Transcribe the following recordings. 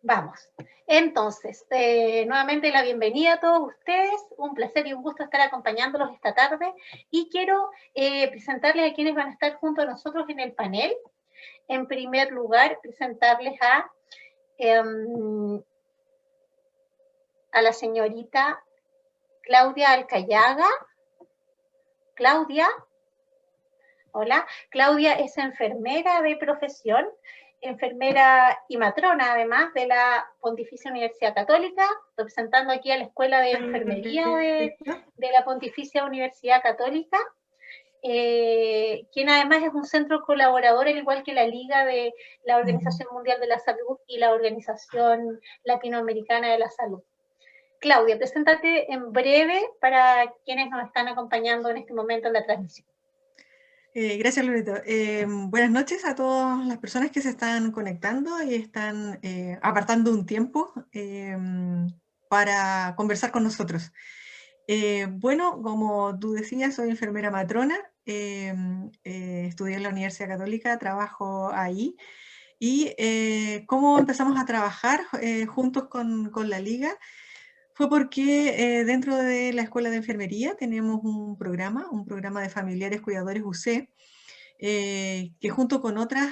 Vamos. Entonces, nuevamente la bienvenida a todos ustedes. Un placer y un gusto estar acompañándolos esta tarde. Y quiero presentarles a quienes van a estar junto a nosotros en el panel. En primer lugar, presentarles a la señorita Claudia Alcayaga. Claudia. Hola. Claudia es enfermera de profesión, enfermera y matrona, además, de la Pontificia Universidad Católica, representando aquí a la Escuela de Enfermería de la Pontificia Universidad Católica, quien además es un centro colaborador, al igual que la Liga de la Organización Mundial de la Salud y la Organización Latinoamericana de la Salud. Claudia, preséntate en breve para quienes nos están acompañando en este momento en la transmisión. Gracias, Loreto. Buenas noches a todas las personas que se están conectando y están apartando un tiempo para conversar con nosotros. Bueno, como tú decías, soy enfermera matrona, estudié en la Universidad Católica, trabajo ahí. Y cómo empezamos a trabajar juntos con la Liga fue porque dentro de la Escuela de Enfermería tenemos un programa de familiares cuidadores UC, que junto con otras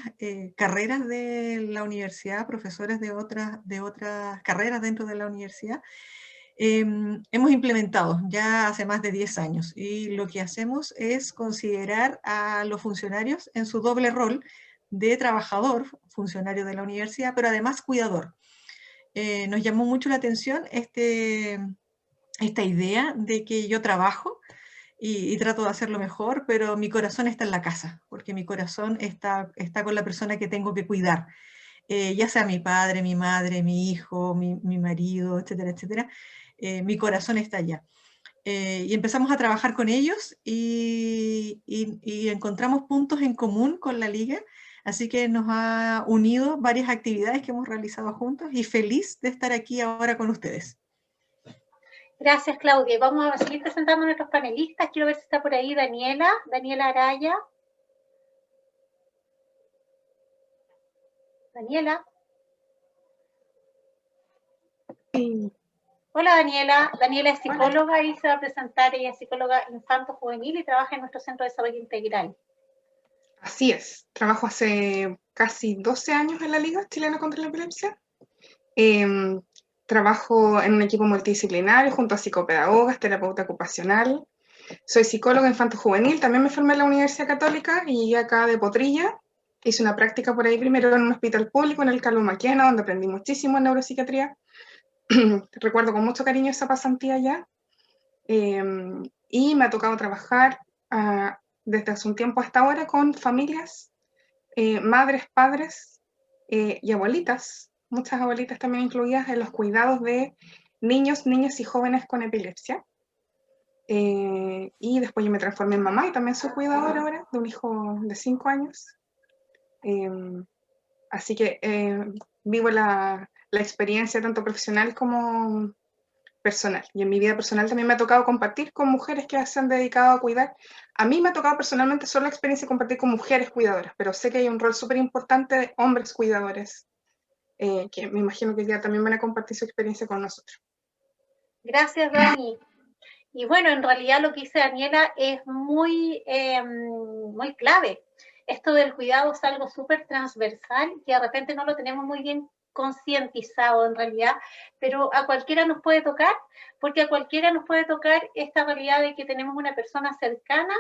carreras de la universidad, profesores de otras carreras dentro de la universidad, hemos implementado ya hace más de 10 años. Y lo que hacemos es considerar a los funcionarios en su doble rol de trabajador, funcionario de la universidad, pero además cuidador. Nos llamó mucho la atención esta idea de que yo trabajo y trato de hacerlo mejor, pero mi corazón está en la casa, porque mi corazón está con la persona que tengo que cuidar, ya sea mi padre, mi madre, mi hijo, mi marido, etcétera, etcétera. Mi corazón está allá. Y empezamos a trabajar con ellos y encontramos puntos en común con la Liga, así que nos ha unido varias actividades que hemos realizado juntos y feliz de estar aquí ahora con ustedes. Gracias, Claudia. Vamos a seguir presentando a nuestros panelistas. Quiero ver si está por ahí Daniela Araya. Daniela. Sí. Hola, Daniela. Daniela es psicóloga y se va a presentar. Ella es psicóloga infanto-juvenil y trabaja en nuestro Centro de Desarrollo Integral. Así es. Trabajo hace casi 12 años en la Liga Chilena contra la Epilepsia. Trabajo en un equipo multidisciplinario junto a psicopedagogas, terapeuta ocupacional. Soy psicóloga infanto-juvenil. También me formé en la Universidad Católica y acá de Potrilla. Hice una práctica por ahí primero en un hospital público, en el Carlos Maquena, donde aprendí muchísimo en neuropsiquiatría. Recuerdo con mucho cariño esa pasantía allá. Y me ha tocado trabajar desde hace un tiempo hasta ahora con familias, madres, padres y abuelitas, muchas abuelitas también incluidas en los cuidados de niños, niñas y jóvenes con epilepsia. Y después yo me transformé en mamá y también soy cuidadora ahora de un hijo de 5 años. Así que vivo la experiencia tanto profesional como personal. Y en mi vida personal también me ha tocado compartir con mujeres que se han dedicado a cuidar. A mí me ha tocado personalmente solo la experiencia de compartir con mujeres cuidadoras, pero sé que hay un rol súper importante de hombres cuidadores, que me imagino que ya también van a compartir su experiencia con nosotros. Gracias, Dani. Y bueno, en realidad lo que dice Daniela es muy clave. Esto del cuidado es algo súper transversal que de repente no lo tenemos muy bien concientizado en realidad, pero a cualquiera nos puede tocar, porque a cualquiera nos puede tocar esta realidad de que tenemos una persona cercana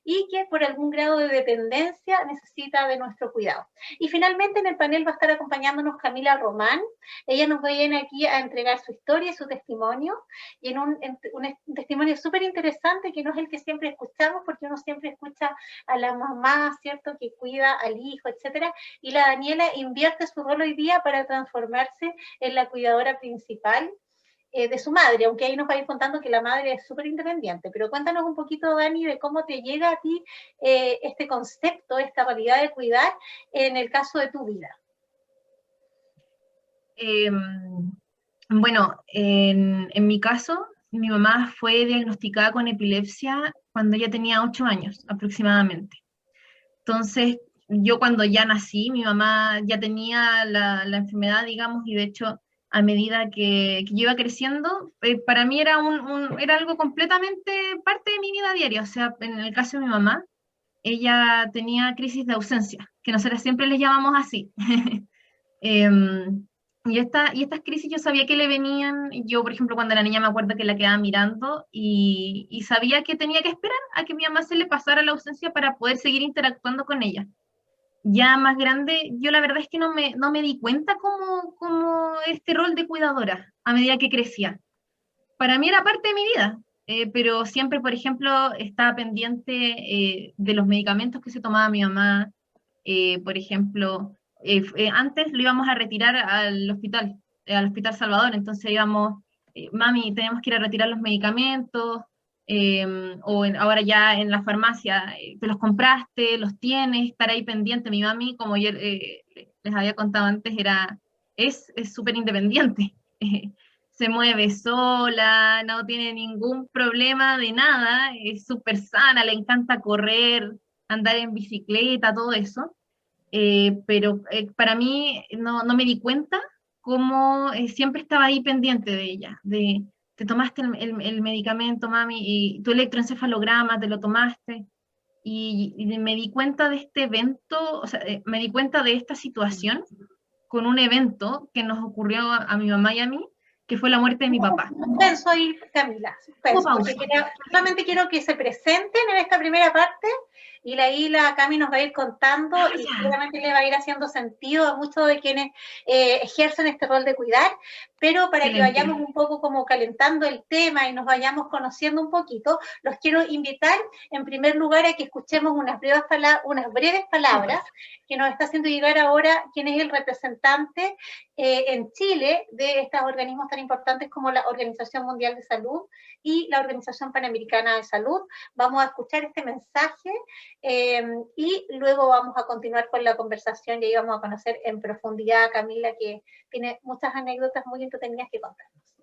y que por algún grado de dependencia necesita de nuestro cuidado. Y finalmente en el panel va a estar acompañándonos Camila Román. Ella nos viene aquí a entregar su historia y su testimonio, y en un testimonio súper interesante que no es el que siempre escuchamos, porque uno siempre escucha a la mamá, ¿cierto?, que cuida al hijo, etcétera, y la Daniela invierte su rol hoy día para transformarse en la cuidadora principal de su madre, aunque ahí nos va a ir contando que la madre es súper independiente. Pero cuéntanos un poquito, Dani, de cómo te llega a ti este concepto, esta cualidad de cuidar en el caso de tu vida. Bueno, en mi caso, mi mamá fue diagnosticada con epilepsia cuando ella tenía 8 años aproximadamente. Entonces, yo cuando ya nací, mi mamá ya tenía la enfermedad, digamos, y de hecho, a medida que yo iba creciendo, para mí era, era algo completamente parte de mi vida diaria. O sea, en el caso de mi mamá, ella tenía crisis de ausencia, que nosotros siempre les llamamos así. Em, y estas crisis yo sabía que le venían, yo por ejemplo cuando era niña me acuerdo que la quedaba mirando y sabía que tenía que esperar a que mi mamá se le pasara la ausencia para poder seguir interactuando con ella. Ya más grande, yo la verdad es que no me di cuenta como este rol de cuidadora a medida que crecía. Para mí era parte de mi vida, pero siempre, por ejemplo, estaba pendiente de los medicamentos que se tomaba mi mamá. Por ejemplo, antes lo íbamos a retirar al Hospital Salvador, entonces íbamos, mami, tenemos que ir a retirar los medicamentos, ahora ya en la farmacia, te los compraste, los tienes, estar ahí pendiente. Mi mami, como yo les había contado antes, es súper independiente. Se mueve sola, no tiene ningún problema de nada, es súper sana, le encanta correr, andar en bicicleta, todo eso. Pero para mí no me di cuenta cómo siempre estaba ahí pendiente de ella, te tomaste el medicamento, mami, y tu electroencefalograma, te lo tomaste, y me di cuenta de este evento, o sea, me di cuenta de esta situación con un evento que nos ocurrió a mi mamá y a mí, que fue la muerte de mi papá. Suspenso ahí, Camila, suspenso, porque solamente quiero que se presenten en esta primera parte y ahí la Cami nos va a ir contando y seguramente le va a ir haciendo sentido a muchos de quienes ejercen este rol de cuidar, pero para que vayamos un poco como calentando el tema y nos vayamos conociendo un poquito, los quiero invitar en primer lugar a que escuchemos unas breves palabras que nos está haciendo llegar ahora quien es el representante en Chile de estos organismos tan importantes como la Organización Mundial de Salud y la Organización Panamericana de Salud. Vamos a escuchar este mensaje y luego vamos a continuar con la conversación y ahí vamos a conocer en profundidad a Camila, que tiene muchas anécdotas muy entretenidas que contarnos.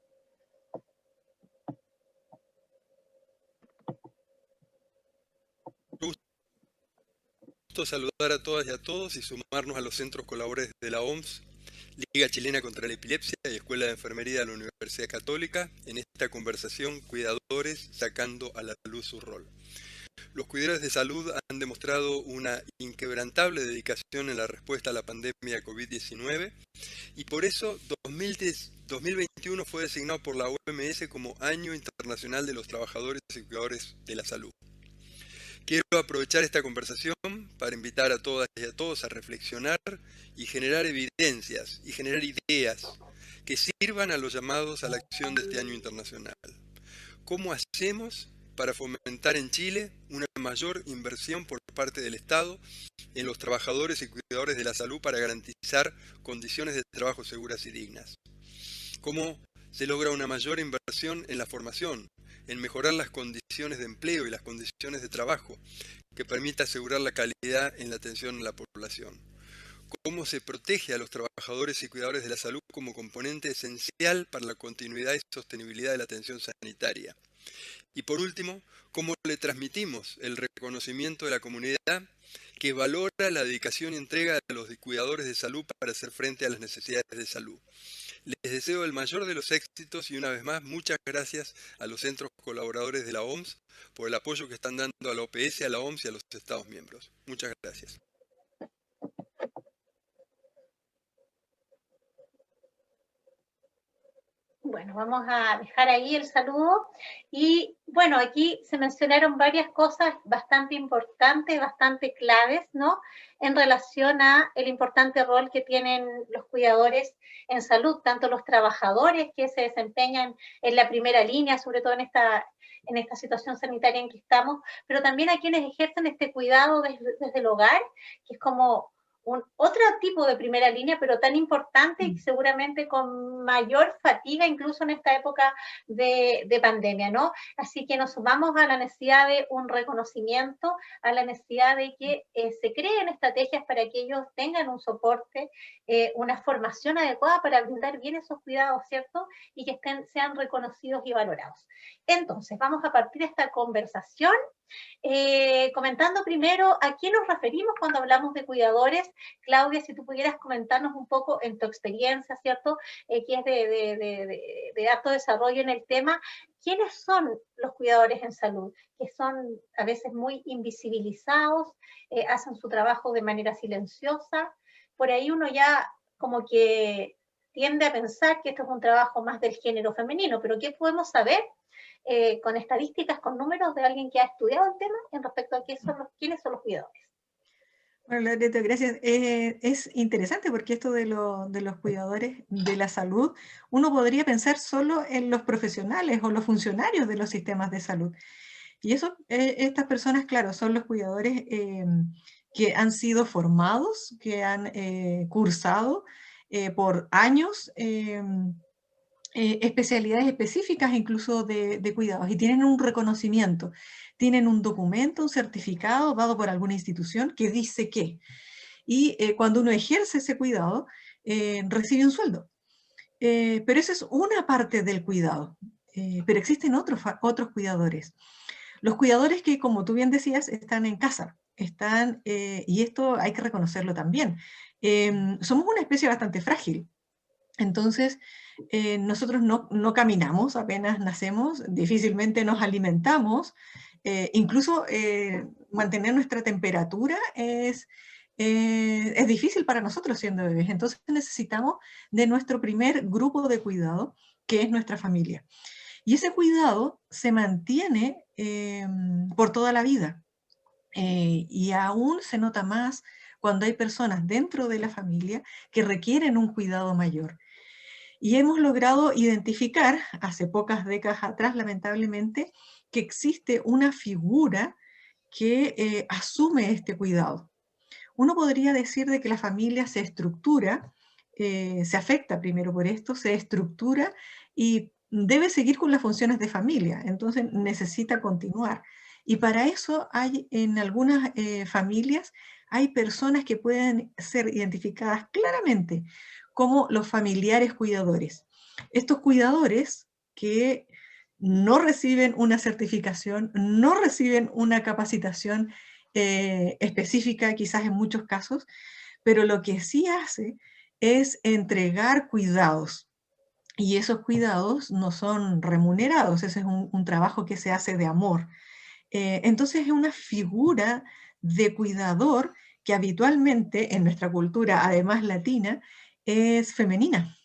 Gusto saludar a todas y a todos y sumarnos a los centros colaboradores de la OMS, Liga Chilena contra la Epilepsia y Escuela de Enfermería de la Universidad Católica en esta conversación Cuidadores sacando a la luz su rol. Los cuidadores de salud han demostrado una inquebrantable dedicación en la respuesta a la pandemia COVID-19 y por eso 2021 fue designado por la OMS como Año Internacional de los Trabajadores y Cuidadores de la Salud. Quiero aprovechar esta conversación para invitar a todas y a todos a reflexionar y generar evidencias y generar ideas que sirvan a los llamados a la acción de este año internacional. ¿Cómo hacemos para fomentar en Chile una mayor inversión por parte del Estado en los trabajadores y cuidadores de la salud para garantizar condiciones de trabajo seguras y dignas? ¿Cómo se logra una mayor inversión en la formación, en mejorar las condiciones de empleo y las condiciones de trabajo que permita asegurar la calidad en la atención a la población? ¿Cómo se protege a los trabajadores y cuidadores de la salud como componente esencial para la continuidad y sostenibilidad de la atención sanitaria? Y por último, ¿cómo le transmitimos el reconocimiento de la comunidad que valora la dedicación y entrega de los cuidadores de salud para hacer frente a las necesidades de salud? Les deseo el mayor de los éxitos y una vez más muchas gracias a los centros colaboradores de la OMS por el apoyo que están dando a la OPS, a la OMS y a los Estados miembros. Muchas gracias. Bueno, vamos a dejar ahí el saludo y bueno, aquí se mencionaron varias cosas bastante importantes, bastante claves, ¿no? En relación a el importante rol que tienen los cuidadores en salud, tanto los trabajadores que se desempeñan en la primera línea, sobre todo en esta situación sanitaria en que estamos, pero también a quienes ejercen este cuidado desde el hogar, que es como otro tipo de primera línea, pero tan importante y seguramente con mayor fatiga incluso en esta época de pandemia, ¿no? Así que nos sumamos a la necesidad de un reconocimiento, a la necesidad de que se creen estrategias para que ellos tengan un soporte, una formación adecuada para brindar bien esos cuidados, ¿cierto? Y que sean reconocidos y valorados. Entonces, vamos a partir de esta conversación Comentando primero a quién nos referimos cuando hablamos de cuidadores. Claudia, si tú pudieras comentarnos un poco en tu experiencia, ¿cierto? Que es de alto desarrollo en el tema, ¿quiénes son los cuidadores en salud? Que son a veces muy invisibilizados, hacen su trabajo de manera silenciosa. Por ahí uno ya como que tiende a pensar que esto es un trabajo más del género femenino, pero ¿qué podemos saber con estadísticas, con números de alguien que ha estudiado el tema en respecto a quiénes son los cuidadores? Bueno, Loreto, gracias. Es interesante porque esto de los cuidadores de la salud, uno podría pensar solo en los profesionales o los funcionarios de los sistemas de salud. Y eso, estas personas, claro, son los cuidadores que han sido formados, que han cursado por años especialidades específicas incluso de cuidados y tienen un reconocimiento, tienen un documento, un certificado dado por alguna institución que dice que. Y cuando uno ejerce ese cuidado, recibe un sueldo. Pero eso es una parte del cuidado. Pero existen otros cuidadores. Los cuidadores que, como tú bien decías, están en casa, y esto hay que reconocerlo también. Somos una especie bastante frágil. Entonces, nosotros no caminamos apenas nacemos, difícilmente nos alimentamos, incluso mantener nuestra temperatura es difícil para nosotros siendo bebés. Entonces necesitamos de nuestro primer grupo de cuidado, que es nuestra familia. Y ese cuidado se mantiene por toda la vida. Y aún se nota más cuando hay personas dentro de la familia que requieren un cuidado mayor. Y hemos logrado identificar, hace pocas décadas atrás, lamentablemente, que existe una figura que asume este cuidado. Uno podría decir de que la familia se estructura, se afecta primero por esto, se estructura y debe seguir con las funciones de familia, entonces necesita continuar. Y para eso hay en algunas familias, hay personas que pueden ser identificadas claramente como los familiares cuidadores. Estos cuidadores que no reciben una certificación, no reciben una capacitación específica, quizás en muchos casos, pero lo que sí hace es entregar cuidados. Y esos cuidados no son remunerados, ese es un trabajo que se hace de amor. Entonces es una figura de cuidador que habitualmente en nuestra cultura, además latina, es femenina.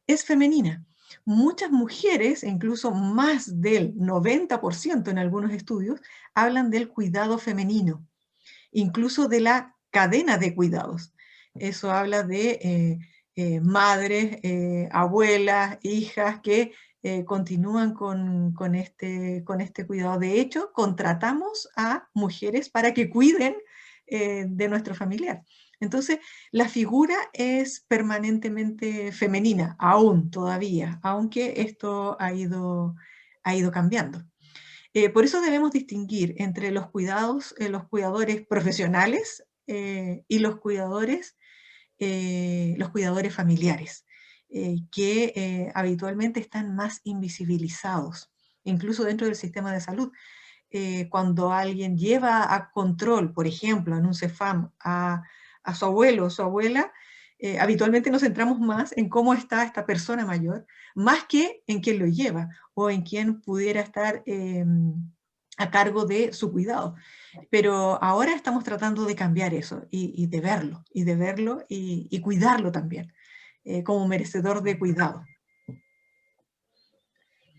Es femenina. Muchas mujeres, incluso más del 90% en algunos estudios, hablan del cuidado femenino, incluso de la cadena de cuidados. Eso habla de madres, abuelas, hijas que continúan con este cuidado. De hecho, contratamos a mujeres para que cuiden de nuestro familiar. Entonces, la figura es permanentemente femenina, aún todavía, aunque esto ha ido cambiando. Por eso debemos distinguir entre los cuidadores profesionales y los cuidadores familiares, que habitualmente están más invisibilizados, incluso dentro del sistema de salud. Cuando alguien lleva a control, por ejemplo, en un CEFAM, a su abuelo o su abuela, habitualmente nos centramos más en cómo está esta persona mayor, más que en quién lo lleva o en quién pudiera estar a cargo de su cuidado. Pero ahora estamos tratando de cambiar eso y de verlo y cuidarlo también, como merecedor de cuidado.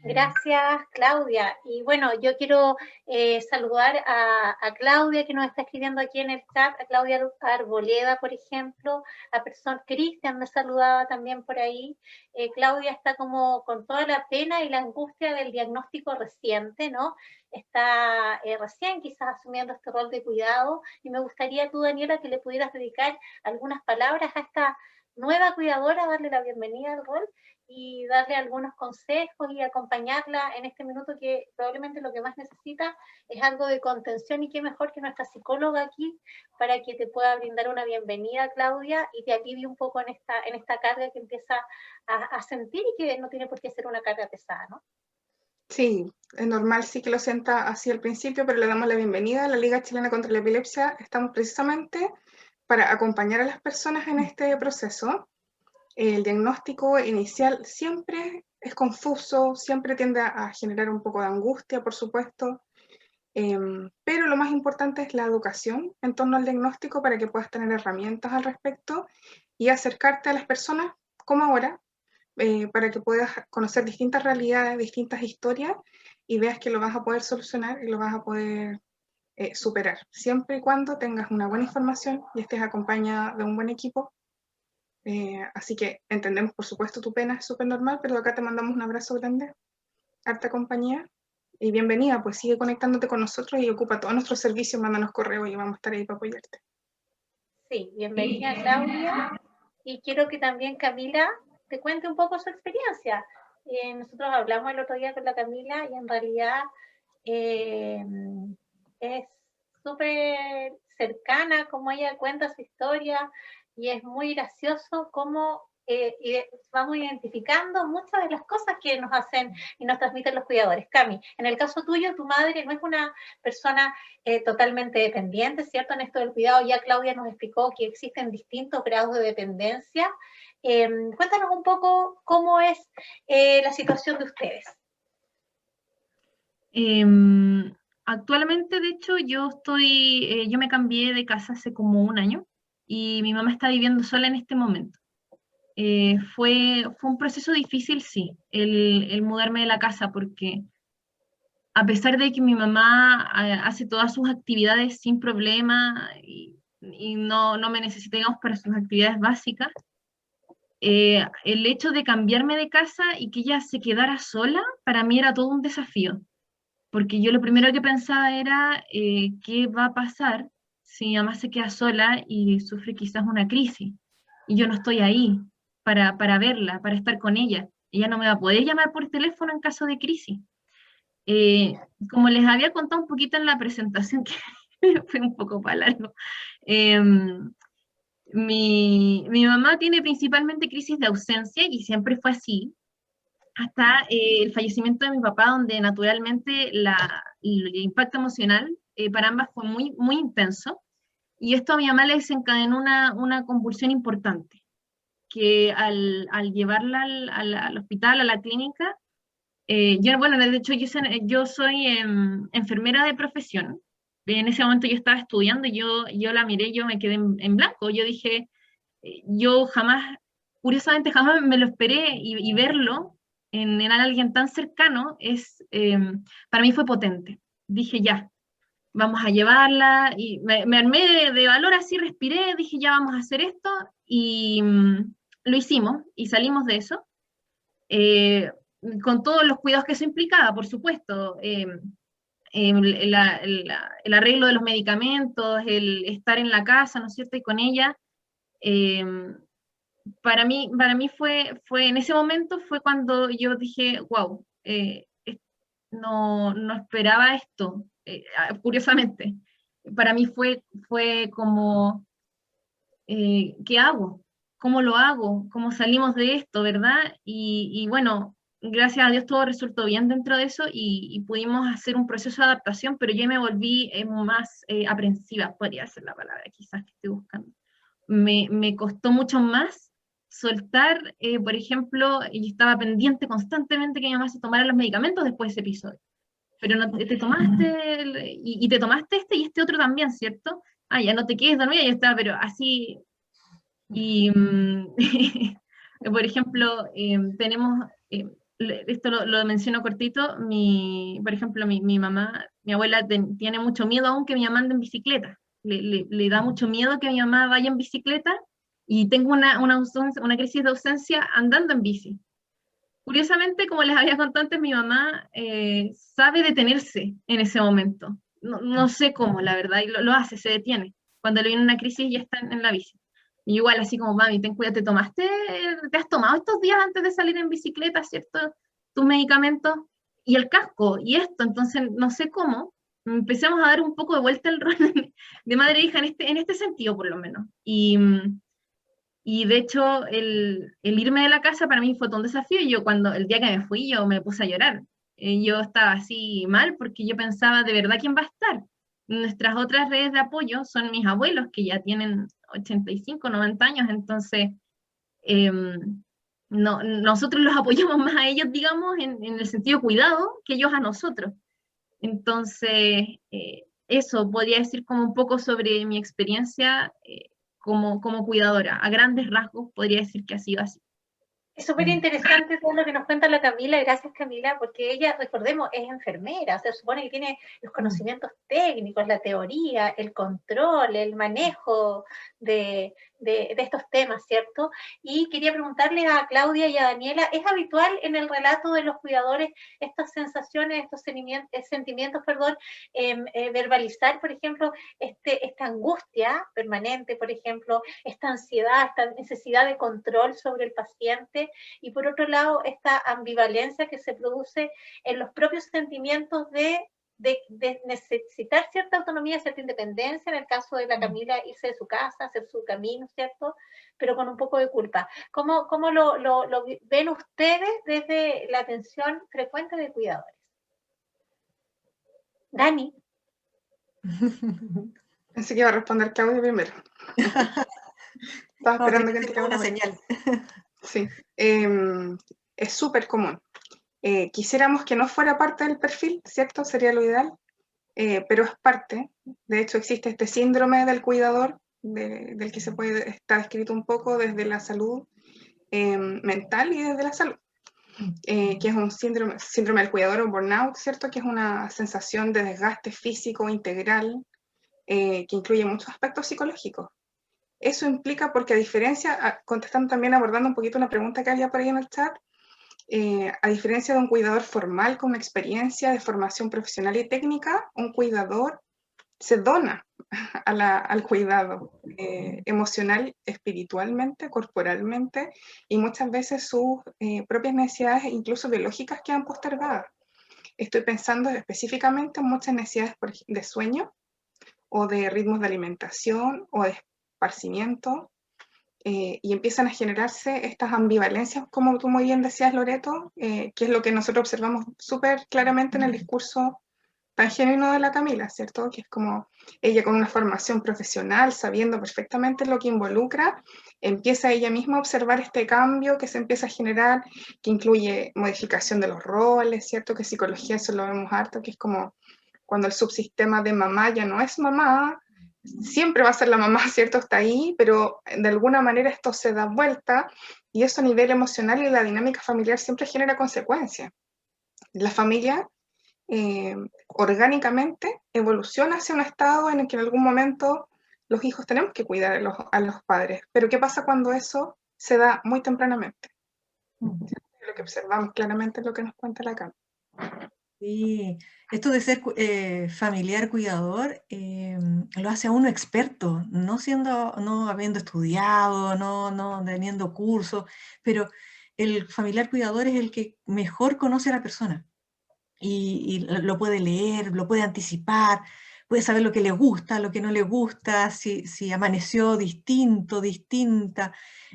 Gracias, Claudia. Y bueno, yo quiero saludar a Claudia, que nos está escribiendo aquí en el chat, a Claudia Arboleda, por ejemplo, a Cristian me saludaba también por ahí. Claudia está como con toda la pena y la angustia del diagnóstico reciente, ¿no? Está recién quizás asumiendo este rol de cuidado, y me gustaría tú, Daniela, que le pudieras dedicar algunas palabras a esta nueva cuidadora, darle la bienvenida al rol y darle algunos consejos y acompañarla en este minuto que probablemente lo que más necesita es algo de contención, y qué mejor que nuestra psicóloga aquí para que te pueda brindar una bienvenida, Claudia, y te alivie un poco en esta carga que empieza a sentir y que no tiene por qué ser una carga pesada, ¿no? Sí, es normal sí que lo sienta así al principio, pero le damos la bienvenida a la Liga Chilena contra la Epilepsia. Estamos precisamente para acompañar a las personas en este proceso. El diagnóstico inicial siempre es confuso, siempre tiende a generar un poco de angustia, por supuesto, pero lo más importante es la educación en torno al diagnóstico para que puedas tener herramientas al respecto y acercarte a las personas, como ahora, para que puedas conocer distintas realidades, distintas historias y veas que lo vas a poder solucionar y lo vas a poder superar, siempre y cuando tengas una buena información y estés acompañada de un buen equipo. Así que entendemos, por supuesto, tu pena es súper normal, pero acá te mandamos un abrazo grande, harta compañía, y bienvenida, pues sigue conectándote con nosotros y ocupa todos nuestros servicios, mándanos correo y vamos a estar ahí para apoyarte. Sí, bienvenida Claudia, y quiero que también Camila te cuente un poco su experiencia. Nosotros hablamos el otro día con la Camila y en realidad es súper cercana como ella cuenta su historia y es muy gracioso cómo vamos identificando muchas de las cosas que nos hacen y nos transmiten los cuidadores. Cami, en el caso tuyo, tu madre no es una persona totalmente dependiente, ¿cierto? En esto del cuidado ya Claudia nos explicó que existen distintos grados de dependencia. Cuéntanos un poco cómo es la situación de ustedes. Actualmente, de hecho, yo me cambié de casa hace como un año y mi mamá está viviendo sola en este momento. Fue un proceso difícil, sí, el mudarme de la casa, porque a pesar de que mi mamá hace todas sus actividades sin problema y no me necesita, digamos, para sus actividades básicas, el hecho de cambiarme de casa y que ella se quedara sola, para mí era todo un desafío, porque yo lo primero que pensaba era, ¿qué va a pasar si mi mamá se queda sola y sufre quizás una crisis? Y yo no estoy ahí para verla, para estar con ella. Ella no me va a poder llamar por teléfono en caso de crisis. Como les había contado un poquito en la presentación, que fue un poco para largo, mi mamá tiene principalmente crisis de ausencia y siempre fue así, hasta el fallecimiento de mi papá, donde naturalmente el impacto emocional para ambas fue muy, muy intenso, y esto a mi mamá le desencadenó una convulsión importante, que al llevarla al hospital, a la clínica, bueno, de hecho yo soy enfermera de profesión. En ese momento yo estaba estudiando y yo la miré, yo me quedé en blanco. Yo dije, yo jamás, curiosamente jamás me lo esperé, y verlo en alguien tan cercano para mí fue potente. Dije, ya, vamos a llevarla, y me armé de valor, así respiré, dije, ya vamos a hacer esto, y lo hicimos, y salimos de eso. Con todos los cuidados que eso implicaba, por supuesto, el arreglo de los medicamentos, el estar en la casa, ¿no es cierto?, y con ella, para mí fue en ese momento fue cuando yo dije, wow, no esperaba esto, curiosamente. Para mí fue como, ¿qué hago? ¿Cómo lo hago? ¿Cómo salimos de esto, verdad? Y bueno, gracias a Dios todo resultó bien dentro de eso y pudimos hacer un proceso de adaptación, pero yo me volví más aprensiva, podría ser la palabra quizás que estoy buscando. Me costó mucho más soltar, por ejemplo, yo estaba pendiente constantemente que mi mamá se tomara los medicamentos después de ese episodio. Pero no te tomaste, y te tomaste este y este otro también, ¿cierto? Ah, ya no te quedes dormida, ya está, pero así. Y, por ejemplo, tenemos, esto lo menciono cortito, por ejemplo, mi mamá, mi abuela tiene mucho miedo aún que mi mamá ande en bicicleta. Le da mucho miedo que mi mamá vaya en bicicleta, y tengo una crisis de ausencia andando en bici. Curiosamente, como les había contado antes, mi mamá sabe detenerse en ese momento. No sé cómo, la verdad, y lo hace, se detiene. Cuando le viene una crisis ya está en la bici. Y igual, así como, mami, ten cuidado, ¿te has tomado estos días antes de salir en bicicleta, cierto? Tus medicamentos y el casco y esto. Entonces, no sé cómo, empecemos a dar un poco de vuelta el rol de madre e hija en este sentido, por lo menos. Y de hecho, el irme de la casa para mí fue todo un desafío, y yo el día que me fui, yo me puse a llorar. yo estaba así mal porque yo pensaba, ¿de verdad quién va a estar? Nuestras otras redes de apoyo son mis abuelos, que ya tienen 85, 90 años, entonces nosotros los apoyamos más a ellos, digamos, en el sentido cuidado, que ellos a nosotros. Entonces, eso podría decir como un poco sobre mi experiencia como cuidadora. A grandes rasgos podría decir que ha sido así. Es súper interesante todo lo que nos cuenta la Camila, gracias Camila, porque ella, recordemos, es enfermera, o sea, supone que tiene los conocimientos técnicos, la teoría, el control, el manejo de estos temas, ¿cierto? Y quería preguntarle a Claudia y a Daniela, ¿es habitual en el relato de los cuidadores estas sensaciones, estos sentimientos, verbalizar, por ejemplo, esta angustia permanente, por ejemplo, esta ansiedad, esta necesidad de control sobre el paciente? Y por otro lado, esta ambivalencia que se produce en los propios sentimientos de necesitar cierta autonomía, cierta independencia, en el caso de la Camila, irse de su casa, hacer su camino, ¿cierto? Pero con un poco de culpa. ¿Cómo lo ven ustedes desde la atención frecuente de cuidadores? Dani. Pensé que iba a responder Claudia primero. Estaba esperando que te una señal. Sí, es súper común. Quisiéramos que no fuera parte del perfil, ¿cierto? Sería lo ideal, pero es parte. De hecho, existe este síndrome del cuidador, del que está descrito un poco desde la salud mental y desde la salud, que es un síndrome del cuidador o burnout, ¿cierto? Que es una sensación de desgaste físico integral que incluye muchos aspectos psicológicos. Eso implica, porque a diferencia, contestando también, abordando un poquito una pregunta que había por ahí en el chat, a diferencia de un cuidador formal con una experiencia de formación profesional y técnica, un cuidador se dona al cuidado emocional, espiritualmente, corporalmente, y muchas veces sus propias necesidades, incluso biológicas, quedan postergadas. Estoy pensando específicamente en muchas necesidades de sueño, o de ritmos de alimentación, o de esparcimiento, y empiezan a generarse estas ambivalencias, como tú muy bien decías, Loreto, que es lo que nosotros observamos súper claramente en el discurso tan genuino de la Camila, ¿cierto? Que es como ella con una formación profesional, sabiendo perfectamente lo que involucra, empieza ella misma a observar este cambio que se empieza a generar, que incluye modificación de los roles, ¿cierto? Que psicología eso lo vemos harto, que es como cuando el subsistema de mamá ya no es mamá, siempre va a ser la mamá, ¿cierto? Está ahí, pero de alguna manera esto se da vuelta y eso a nivel emocional y la dinámica familiar siempre genera consecuencias. La familia orgánicamente evoluciona hacia un estado en el que en algún momento los hijos tenemos que cuidar a los padres, pero ¿qué pasa cuando eso se da muy tempranamente? Lo que observamos claramente es lo que nos cuenta la Cam. Sí, esto de ser familiar cuidador lo hace a uno experto, no habiendo estudiado, no teniendo cursos, pero el familiar cuidador es el que mejor conoce a la persona y lo puede leer, lo puede anticipar, puede saber lo que le gusta, lo que no le gusta, si amaneció distinto, distinta.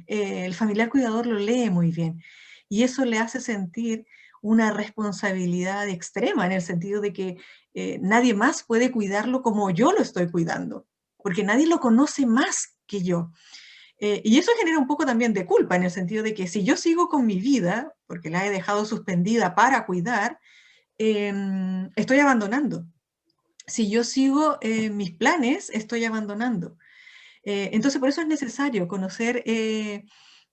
El familiar cuidador lo lee muy bien y eso le hace sentir una responsabilidad extrema en el sentido de que nadie más puede cuidarlo como yo lo estoy cuidando, porque nadie lo conoce más que yo. Y eso genera un poco también de culpa en el sentido de que si yo sigo con mi vida, porque la he dejado suspendida para cuidar, estoy abandonando. Si yo sigo mis planes, estoy abandonando. Entonces, por eso es necesario conocer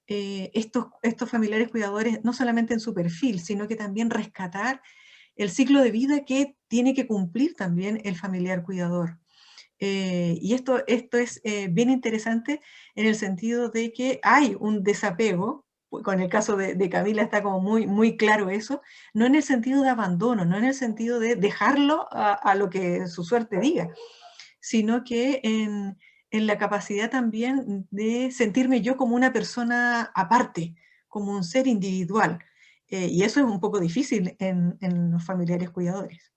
estos familiares cuidadores, no solamente en su perfil, sino que también rescatar el ciclo de vida que tiene que cumplir también el familiar cuidador. Y esto es bien interesante en el sentido de que hay un desapego, con el caso de Camila está como muy claro eso, no en el sentido de abandono, no en el sentido de dejarlo a lo que su suerte diga, sino que en la capacidad también de sentirme yo como una persona aparte, como un ser individual. Y eso es un poco difícil en los familiares cuidadores.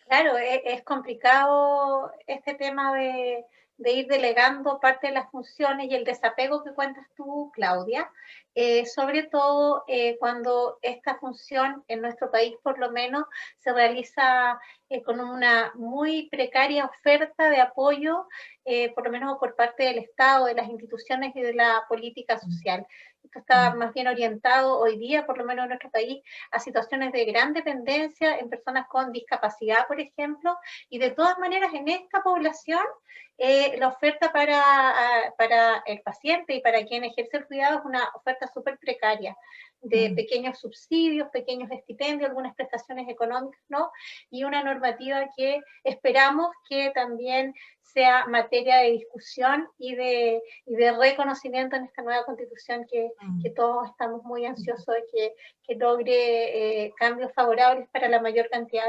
Claro, es complicado este tema de de ir delegando parte de las funciones y el desapego que cuentas tú, Claudia, sobre todo cuando esta función en nuestro país por lo menos se realiza con una muy precaria oferta de apoyo, por lo menos por parte del Estado, de las instituciones y de la política social. Esto está más bien orientado hoy día, por lo menos en nuestro país, a situaciones de gran dependencia en personas con discapacidad, por ejemplo, y de todas maneras en esta población la oferta para el paciente y para quien ejerce el cuidado es una oferta súper precaria, de pequeños subsidios, pequeños estipendios, algunas prestaciones económicas, ¿no? Y una normativa que esperamos que también sea materia de discusión y de reconocimiento en esta nueva constitución que todos estamos muy ansiosos de que logre cambios favorables para la mayor cantidad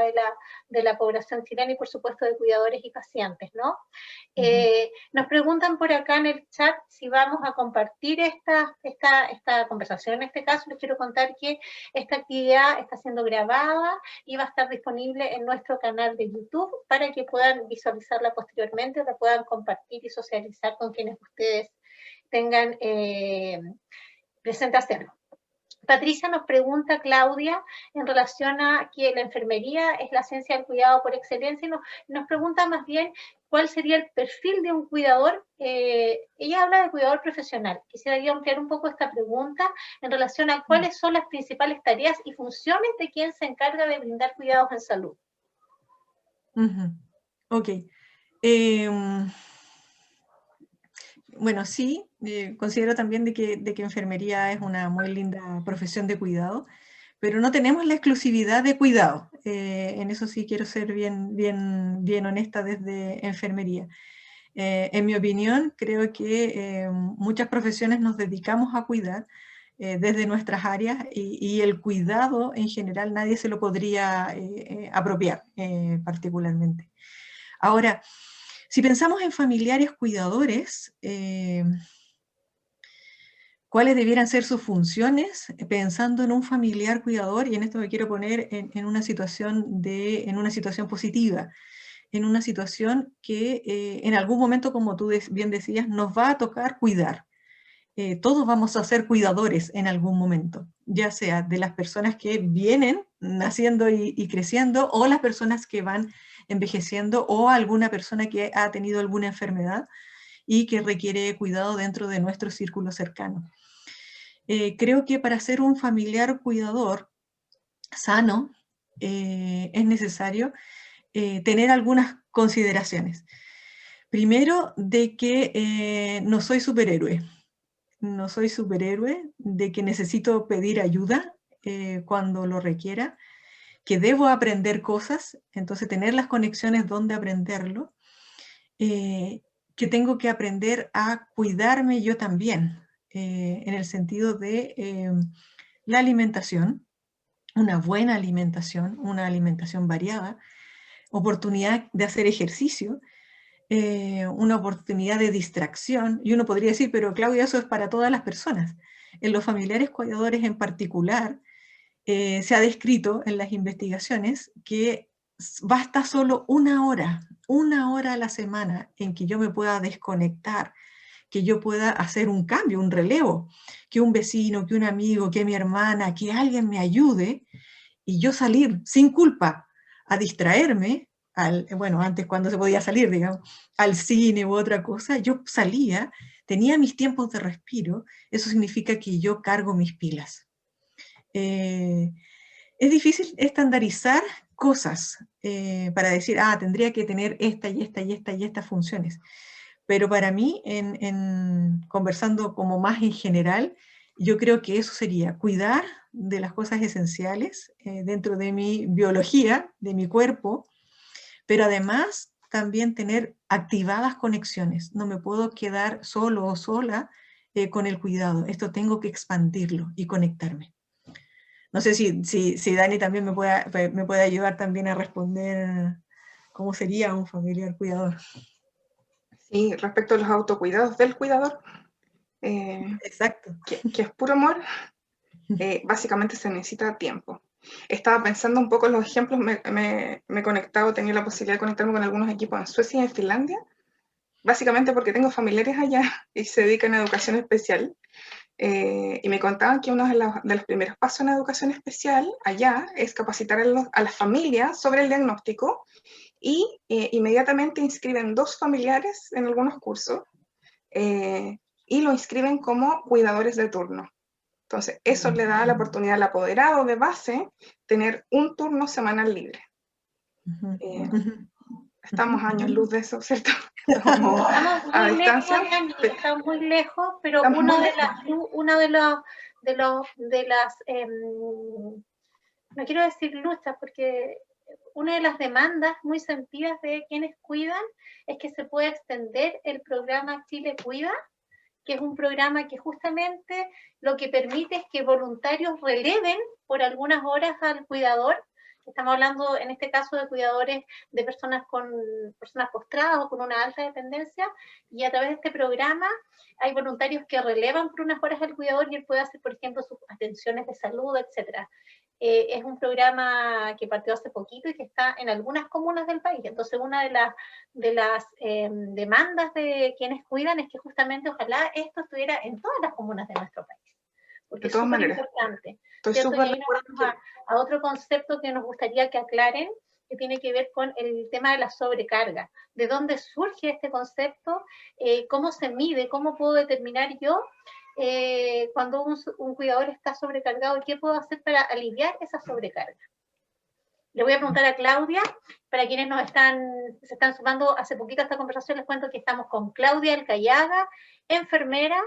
de la población chilena y por supuesto de cuidadores y pacientes, ¿no? Nos preguntan por acá en el chat si vamos a compartir esta conversación. En este caso les quiero contar que esta actividad está siendo grabada y va a estar disponible en nuestro canal de YouTube para que puedan visualizarla posteriormente, la puedan compartir y socializar con quienes ustedes tengan presente hacerlo. Patricia nos pregunta, Claudia, en relación a que la enfermería es la ciencia del cuidado por excelencia, y nos pregunta más bien cuál sería el perfil de un cuidador. Ella habla de cuidador profesional. Quisiera yo ampliar un poco esta pregunta en relación a cuáles son las principales tareas y funciones de quien se encarga de brindar cuidados en salud. Ok. Bueno, sí, considero también de que enfermería es una muy linda profesión de cuidado, pero no tenemos la exclusividad de cuidado. En eso sí quiero ser bien honesta desde enfermería. En mi opinión, creo que muchas profesiones nos dedicamos a cuidar desde nuestras áreas y el cuidado en general nadie se lo podría apropiar particularmente. Ahora, si pensamos en familiares cuidadores, ¿cuáles debieran ser sus funciones? Pensando en un familiar cuidador, y en esto me quiero poner en una situación positiva, en una situación que en algún momento, como tú bien decías, nos va a tocar cuidar. Todos vamos a ser cuidadores en algún momento, ya sea de las personas que vienen naciendo y creciendo, o las personas que van envejeciendo, o alguna persona que ha tenido alguna enfermedad y que requiere cuidado dentro de nuestro círculo cercano. Creo que para ser un familiar cuidador sano es necesario tener algunas consideraciones. Primero, de que no soy superhéroe. No soy superhéroe, de que necesito pedir ayuda cuando lo requiera, que debo aprender cosas, entonces tener las conexiones donde aprenderlo, que tengo que aprender a cuidarme yo también, en el sentido de la alimentación, una buena alimentación, una alimentación variada, oportunidad de hacer ejercicio, una oportunidad de distracción, y uno podría decir, pero Claudia, eso es para todas las personas. En los familiares cuidadores en particular, se ha descrito en las investigaciones que basta solo una hora a la semana en que yo me pueda desconectar, que yo pueda hacer un cambio, un relevo, que un vecino, que un amigo, que mi hermana, que alguien me ayude, y yo salir sin culpa a distraerme, bueno, antes cuando se podía salir, digamos, al cine u otra cosa, yo salía, tenía mis tiempos de respiro, eso significa que yo cargo mis pilas. Es difícil estandarizar cosas para decir, tendría que tener esta y esta y esta y estas funciones. Pero para mí, conversando como más en general, yo creo que eso sería cuidar de las cosas esenciales dentro de mi biología, de mi cuerpo, pero además también tener activadas conexiones. No me puedo quedar solo o sola con el cuidado. Esto tengo que expandirlo y conectarme. No sé si Dani también me puede ayudar también a responder cómo sería un familiar cuidador. Sí, respecto a los autocuidados del cuidador, exacto, que es puro amor, básicamente se necesita tiempo. Estaba pensando un poco en los ejemplos, me he conectado, tenía la posibilidad de conectarme con algunos equipos en Suecia y en Finlandia, básicamente porque tengo familiares allá y se dedican a educación especial. Y me contaban que uno de los primeros pasos en educación especial allá es capacitar a las familias sobre el diagnóstico y inmediatamente inscriben 2 familiares en algunos cursos y lo inscriben como cuidadores de turno. Entonces, eso le da la oportunidad al apoderado de base tener un turno semanal libre. Estamos años luz de eso, ¿cierto? Estamos muy lejos, Dani, estamos muy lejos, pero una de las, no quiero decir luchas, porque una de las demandas muy sentidas de quienes cuidan es que se pueda extender el programa Chile Cuida, que es un programa que justamente lo que permite es que voluntarios releven por algunas horas al cuidador. Estamos hablando en este caso de cuidadores de personas postradas o con una alta dependencia, y a través de este programa hay voluntarios que relevan por unas horas al cuidador y él puede hacer, por ejemplo, sus atenciones de salud, etc. Es un programa que partió hace poquito y que está en algunas comunas del país. Entonces, una de las demandas de quienes cuidan es que justamente ojalá esto estuviera en todas las comunas de nuestro país, porque es súper importante. Y ahí nos vamos a otro concepto que nos gustaría que aclaren, que tiene que ver con el tema de la sobrecarga. ¿De dónde surge este concepto? ¿Cómo se mide? ¿Cómo puedo determinar yo cuando un cuidador está sobrecargado? ¿Qué puedo hacer para aliviar esa sobrecarga? Le voy a preguntar a Claudia, para quienes se están sumando hace poquito a esta conversación, les cuento que estamos con Claudia Alcayaga, enfermera,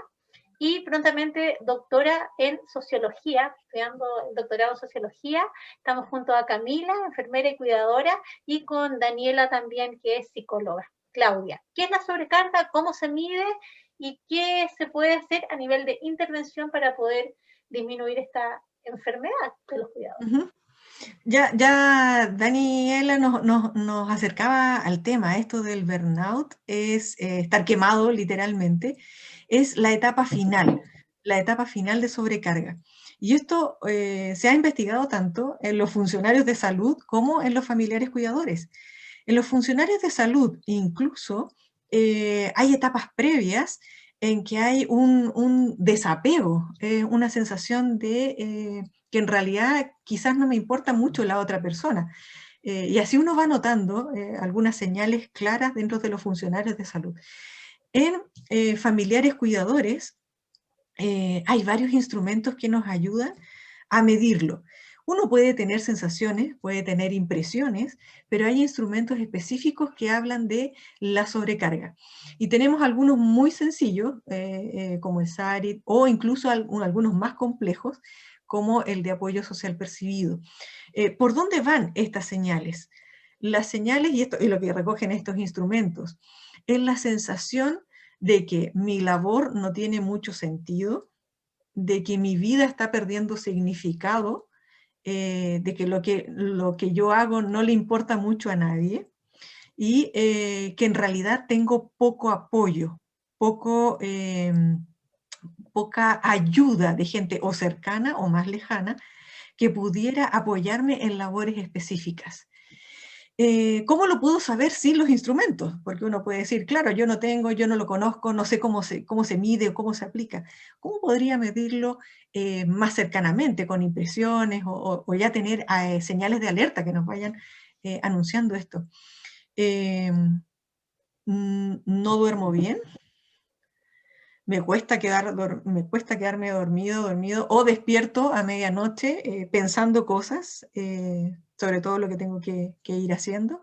y prontamente doctora en sociología, estudiando el doctorado en sociología. Estamos junto a Camila, enfermera y cuidadora, y con Daniela también, que es psicóloga. Claudia, ¿qué es la sobrecarga? ¿Cómo se mide? ¿Y qué se puede hacer a nivel de intervención para poder disminuir esta enfermedad de los cuidadores? Ya Daniela nos acercaba al tema. Esto del burnout es estar quemado literalmente, es la etapa final de sobrecarga. Y esto se ha investigado tanto en los funcionarios de salud como en los familiares cuidadores. En los funcionarios de salud incluso hay etapas previas en que hay un desapego, una sensación de que en realidad quizás no me importa mucho la otra persona. Y así uno va notando algunas señales claras dentro de los funcionarios de salud. En familiares cuidadores hay varios instrumentos que nos ayudan a medirlo. Uno puede tener sensaciones, puede tener impresiones, pero hay instrumentos específicos que hablan de la sobrecarga. Y tenemos algunos muy sencillos, como el SARIT, o incluso algunos más complejos, como el de apoyo social percibido. ¿Por dónde van estas señales? Las señales, y esto es lo que recogen estos instrumentos, es la sensación de que mi labor no tiene mucho sentido, de que mi vida está perdiendo significado, de que lo que yo hago no le importa mucho a nadie, y que en realidad tengo poco apoyo, poca ayuda de gente o cercana o más lejana que pudiera apoyarme en labores específicas. ¿Cómo lo puedo saber sin los instrumentos? Porque uno puede decir, claro, yo no tengo, yo no lo conozco, no sé cómo se mide o cómo se aplica. ¿Cómo podría medirlo más cercanamente, con impresiones o ya tener señales de alerta que nos vayan anunciando esto? No duermo bien. Me cuesta quedarme dormido o despierto a medianoche pensando cosas, sobre todo lo que tengo que ir haciendo.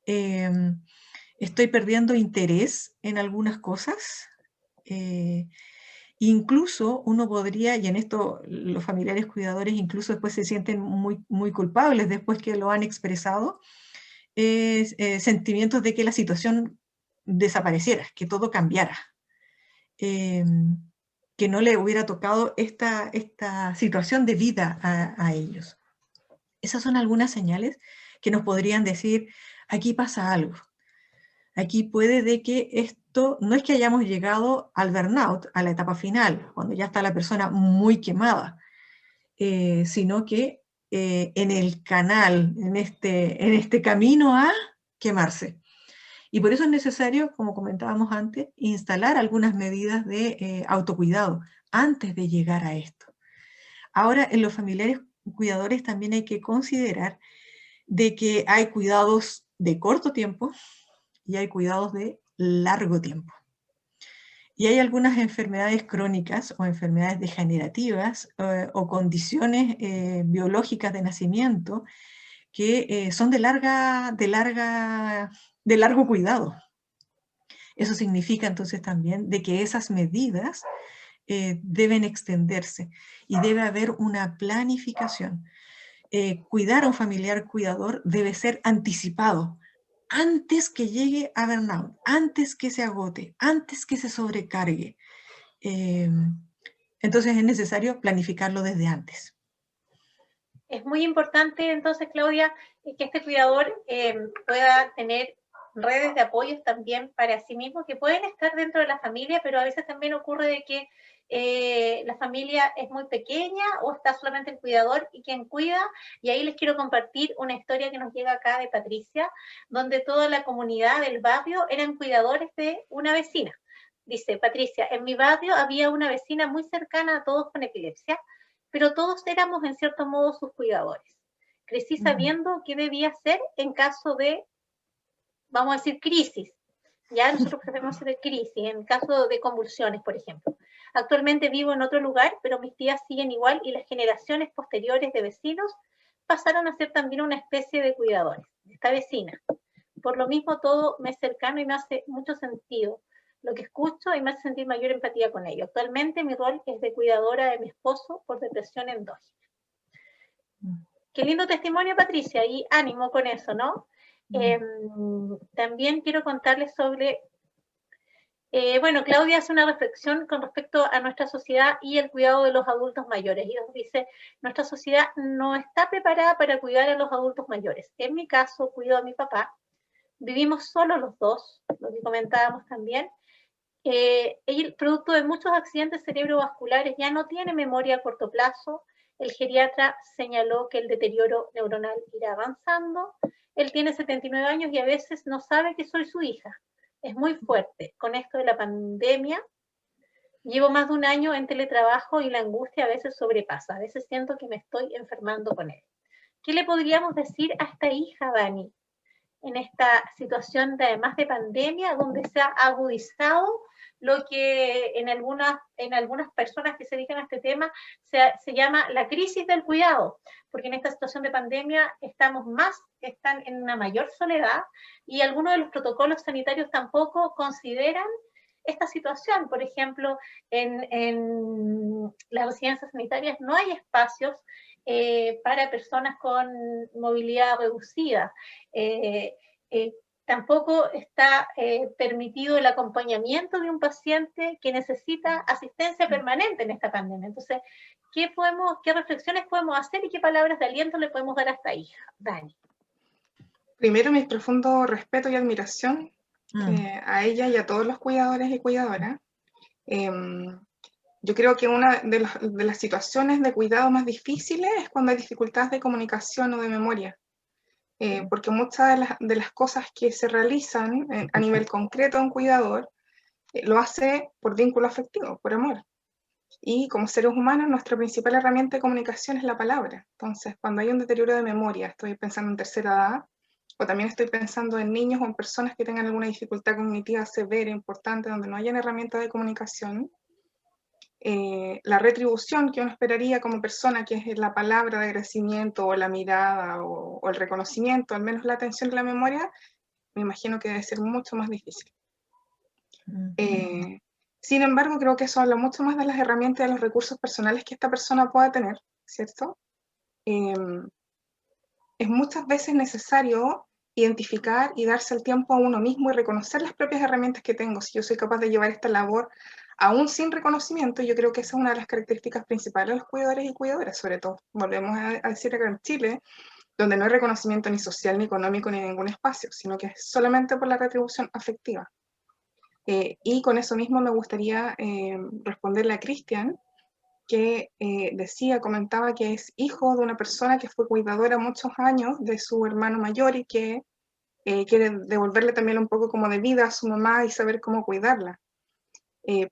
Estoy perdiendo interés en algunas cosas. Incluso uno podría, y en esto los familiares cuidadores incluso después se sienten muy, muy culpables después que lo han expresado, sentimientos de que la situación desapareciera, que todo cambiara. Que no le hubiera tocado esta situación de vida a ellos. Esas son algunas señales que nos podrían decir, aquí pasa algo. Aquí puede de que esto, no es que hayamos llegado al burnout, a la etapa final, cuando ya está la persona muy quemada, sino que en el canal, en este camino a quemarse. Y por eso es necesario, como comentábamos antes, instalar algunas medidas de autocuidado antes de llegar a esto. Ahora, en los familiares cuidadores también hay que considerar de que hay cuidados de corto tiempo y hay cuidados de largo tiempo. Y hay algunas enfermedades crónicas o enfermedades degenerativas o condiciones biológicas de nacimiento que son de largo cuidado. Eso significa entonces también de que esas medidas deben extenderse y debe haber una planificación. Cuidar a un familiar cuidador debe ser anticipado, antes que llegue a burnout, antes que se agote, antes que se sobrecargue. Entonces es necesario planificarlo desde antes. Es muy importante entonces, Claudia, que este cuidador pueda tener redes de apoyos también para sí mismo, que pueden estar dentro de la familia, pero a veces también ocurre de que la familia es muy pequeña o está solamente el cuidador y quien cuida, y ahí les quiero compartir una historia que nos llega acá de Patricia, donde toda la comunidad del barrio eran cuidadores de una vecina. Dice Patricia, en mi barrio había una vecina muy cercana a todos con epilepsia, pero todos éramos en cierto modo sus cuidadores. Crecí sabiendo qué debía hacer en caso de, vamos a decir, crisis. Ya nosotros preferimos decir crisis, en caso de convulsiones, por ejemplo. Actualmente vivo en otro lugar, pero mis tías siguen igual y las generaciones posteriores de vecinos pasaron a ser también una especie de cuidadores de esta vecina. Por lo mismo, todo me es cercano y me hace mucho sentido lo que escucho y me hace sentir mayor empatía con ello. Actualmente mi rol es de cuidadora de mi esposo por depresión endógena. Qué lindo testimonio, Patricia, y ánimo con eso, ¿no? También quiero contarles sobre, bueno, Claudia hace una reflexión con respecto a nuestra sociedad y el cuidado de los adultos mayores. Y nos dice, nuestra sociedad no está preparada para cuidar a los adultos mayores. En mi caso, cuido a mi papá. Vivimos solo los dos, lo que comentábamos también. El producto de muchos accidentes cerebrovasculares ya no tiene memoria a corto plazo. El geriatra señaló que el deterioro neuronal irá avanzando. Él tiene 79 años y a veces no sabe que soy su hija. Es muy fuerte. Con esto de la pandemia, llevo más de un año en teletrabajo y la angustia a veces sobrepasa. A veces siento que me estoy enfermando con él. ¿Qué le podríamos decir a esta hija, Dani, en esta situación de, además de pandemia, donde se ha agudizado lo que en algunas personas que se dedican a este tema se llama la crisis del cuidado, porque en esta situación de pandemia están en una mayor soledad y algunos de los protocolos sanitarios tampoco consideran esta situación. Por ejemplo, en las residencias sanitarias no hay espacios para personas con movilidad reducida. Tampoco está permitido el acompañamiento de un paciente que necesita asistencia permanente en esta pandemia. Entonces, ¿qué reflexiones podemos hacer y qué palabras de aliento le podemos dar a esta hija? Dani. Primero, mi profundo respeto y admiración a ella y a todos los cuidadores y cuidadoras. Yo creo que una de las situaciones de cuidado más difíciles es cuando hay dificultades de comunicación o de memoria. Porque muchas de las cosas que se realizan a nivel concreto de un cuidador lo hace por vínculo afectivo, por amor. Y como seres humanos, nuestra principal herramienta de comunicación es la palabra. Entonces, cuando hay un deterioro de memoria, estoy pensando en tercera edad, o también estoy pensando en niños o en personas que tengan alguna dificultad cognitiva severa, importante, donde no hayan herramientas de comunicación, la retribución que uno esperaría como persona, que es la palabra de agradecimiento o la mirada o el reconocimiento, al menos la atención y la memoria, me imagino que debe ser mucho más difícil. Sin embargo, creo que eso habla mucho más de las herramientas y de los recursos personales que esta persona pueda tener, ¿cierto? Es muchas veces necesario identificar y darse el tiempo a uno mismo y reconocer las propias herramientas que tengo. Si yo soy capaz de llevar esta labor aún sin reconocimiento, yo creo que esa es una de las características principales de los cuidadores y cuidadoras, sobre todo. Volvemos a decir acá en Chile, donde no hay reconocimiento ni social, ni económico, ni en ningún espacio, sino que es solamente por la retribución afectiva. Y con eso mismo me gustaría responderle a Cristian, que comentaba que es hijo de una persona que fue cuidadora muchos años de su hermano mayor y que quiere devolverle también un poco como de vida a su mamá y saber cómo cuidarla.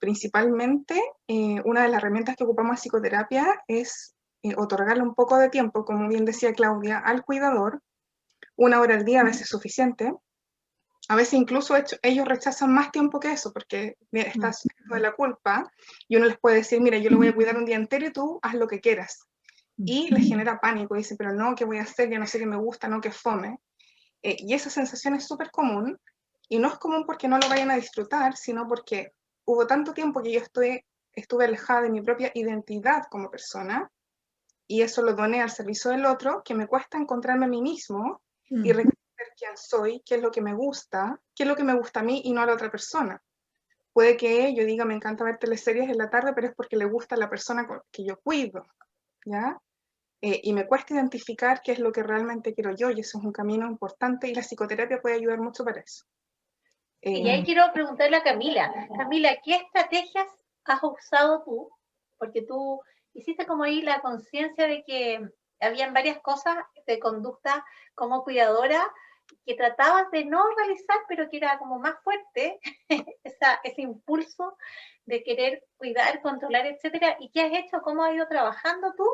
Principalmente, una de las herramientas que ocupamos en psicoterapia es otorgarle un poco de tiempo, como bien decía Claudia, al cuidador. 1 hora al día a veces es suficiente. A veces incluso ellos rechazan más tiempo que eso, porque está sujeto de la culpa, y uno les puede decir, mira, yo lo voy a cuidar un día entero y tú haz lo que quieras. Y les genera pánico, dicen, pero no, ¿qué voy a hacer? Ya no sé qué me gusta, no, que fome. Y esa sensación es súper común, y no es común porque no lo vayan a disfrutar, sino porque hubo tanto tiempo que yo estuve alejada de mi propia identidad como persona, y eso lo doné al servicio del otro, que me cuesta encontrarme a mí mismo y reconocer quién soy, qué es lo que me gusta, qué es lo que me gusta a mí y no a la otra persona. Puede que yo diga, me encanta ver teleseries en la tarde, pero es porque le gusta a la persona que yo cuido, ¿ya? Y me cuesta identificar qué es lo que realmente quiero yo, y eso es un camino importante, y la psicoterapia puede ayudar mucho para eso. Y ahí quiero preguntarle a Camila. Camila, ¿qué estrategias has usado tú? Porque tú hiciste como ahí la conciencia de que habían varias cosas de conducta como cuidadora que tratabas de no realizar, pero que era como más fuerte ese impulso de querer cuidar, controlar, etcétera. ¿Y qué has hecho? ¿Cómo has ido trabajando tú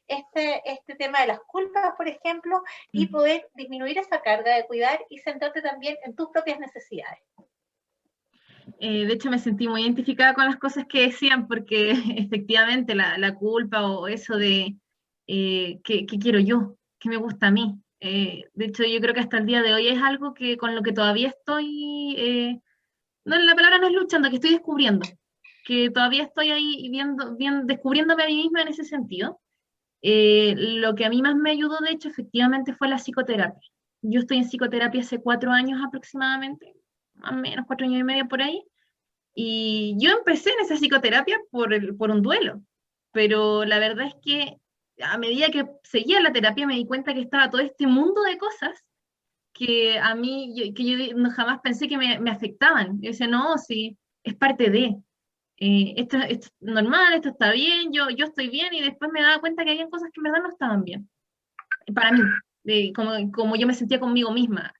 este tema de las culpas, por ejemplo, y poder disminuir esa carga de cuidar y centrarte también en tus propias necesidades? De hecho, me sentí muy identificada con las cosas que decían, porque efectivamente la culpa o eso de ¿qué quiero yo? ¿Qué me gusta a mí? De hecho, yo creo que hasta el día de hoy es algo que con lo que todavía estoy, no, la palabra no es luchando, que estoy descubriendo, que todavía estoy ahí descubriéndome a mí misma en ese sentido. Lo que a mí más me ayudó, de hecho, efectivamente fue la psicoterapia. Yo estoy en psicoterapia hace 4 años aproximadamente, más o menos 4 años y medio por ahí, y yo empecé en esa psicoterapia por un duelo, pero la verdad es que a medida que seguía la terapia me di cuenta que estaba todo este mundo de cosas que a mí, que yo jamás pensé que me afectaban. Yo decía, no, sí, es parte de, esto es normal, esto está bien, yo estoy bien, y después me daba cuenta que había cosas que en verdad no estaban bien, para mí, como yo me sentía conmigo misma.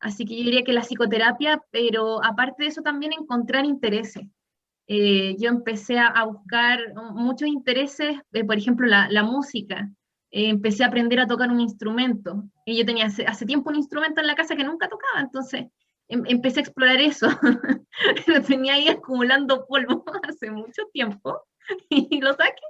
Así que yo diría que la psicoterapia, pero aparte de eso también encontrar intereses. Yo empecé a buscar muchos intereses, por ejemplo, la música. Empecé a aprender a tocar un instrumento. Y yo tenía hace tiempo un instrumento en la casa que nunca tocaba, entonces empecé a explorar eso. Lo tenía ahí acumulando polvo hace mucho tiempo y lo saqué.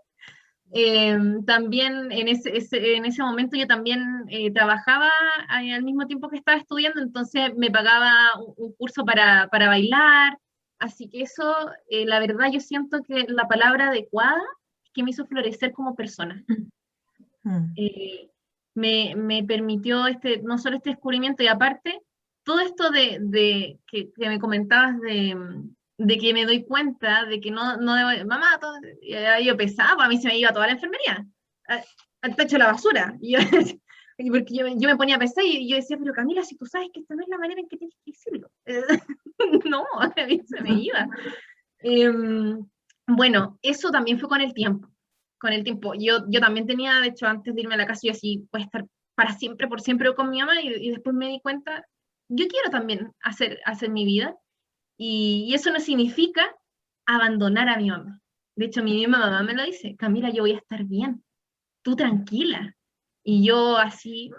También en ese momento yo también trabajaba al mismo tiempo que estaba estudiando, entonces me pagaba un curso para bailar, así que eso, la verdad yo siento que la palabra adecuada es que me hizo florecer como persona. Me permitió no solo este descubrimiento, y aparte, todo esto que me comentabas de que me doy cuenta de que no debo, mamá, yo pesaba, a mí se me iba toda la enfermería, al tacho de la basura, porque yo me ponía a pesar y yo decía, pero Camila, si tú sabes que esta no es la manera en que tienes que decirlo. No, a mí se me iba. Bueno, eso también fue con el tiempo. Yo también tenía, de hecho, antes de irme a la casa, yo así, voy a estar para siempre, por siempre con mi mamá, y después me di cuenta, yo quiero también hacer mi vida, y eso no significa abandonar a mi mamá. De hecho, mi misma mamá me lo dice, Camila, yo voy a estar bien, tú tranquila. Y yo así,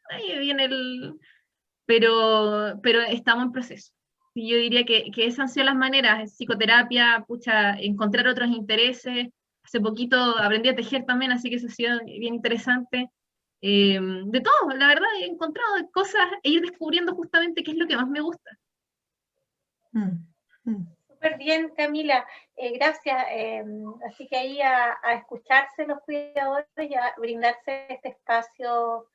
ahí viene pero estamos en proceso. Y yo diría que esas han sido las maneras: psicoterapia, pucha, encontrar otros intereses. Hace poquito aprendí a tejer también, así que eso ha sido bien interesante. De todo, la verdad, he encontrado cosas e ir descubriendo justamente qué es lo que más me gusta. Súper bien, Camila, gracias. Así que ahí a escucharse los cuidadores y a brindarse este espacio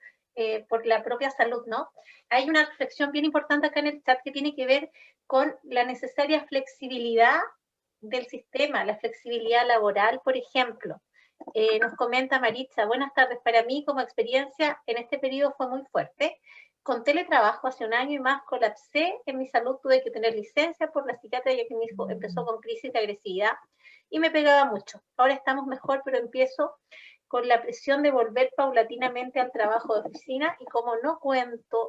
por la propia salud, ¿no? Hay una reflexión bien importante acá en el chat que tiene que ver con la necesaria flexibilidad del sistema, la flexibilidad laboral, por ejemplo. Nos comenta Maritza, buenas tardes, para mí como experiencia en este periodo fue muy fuerte. Con teletrabajo hace 1 año y más colapsé en mi salud, tuve que tener licencia por la psiquiatra ya que mi hijo empezó con crisis de agresividad y me pegaba mucho. Ahora estamos mejor, pero empiezo con la presión de volver paulatinamente al trabajo de oficina, y como no cuento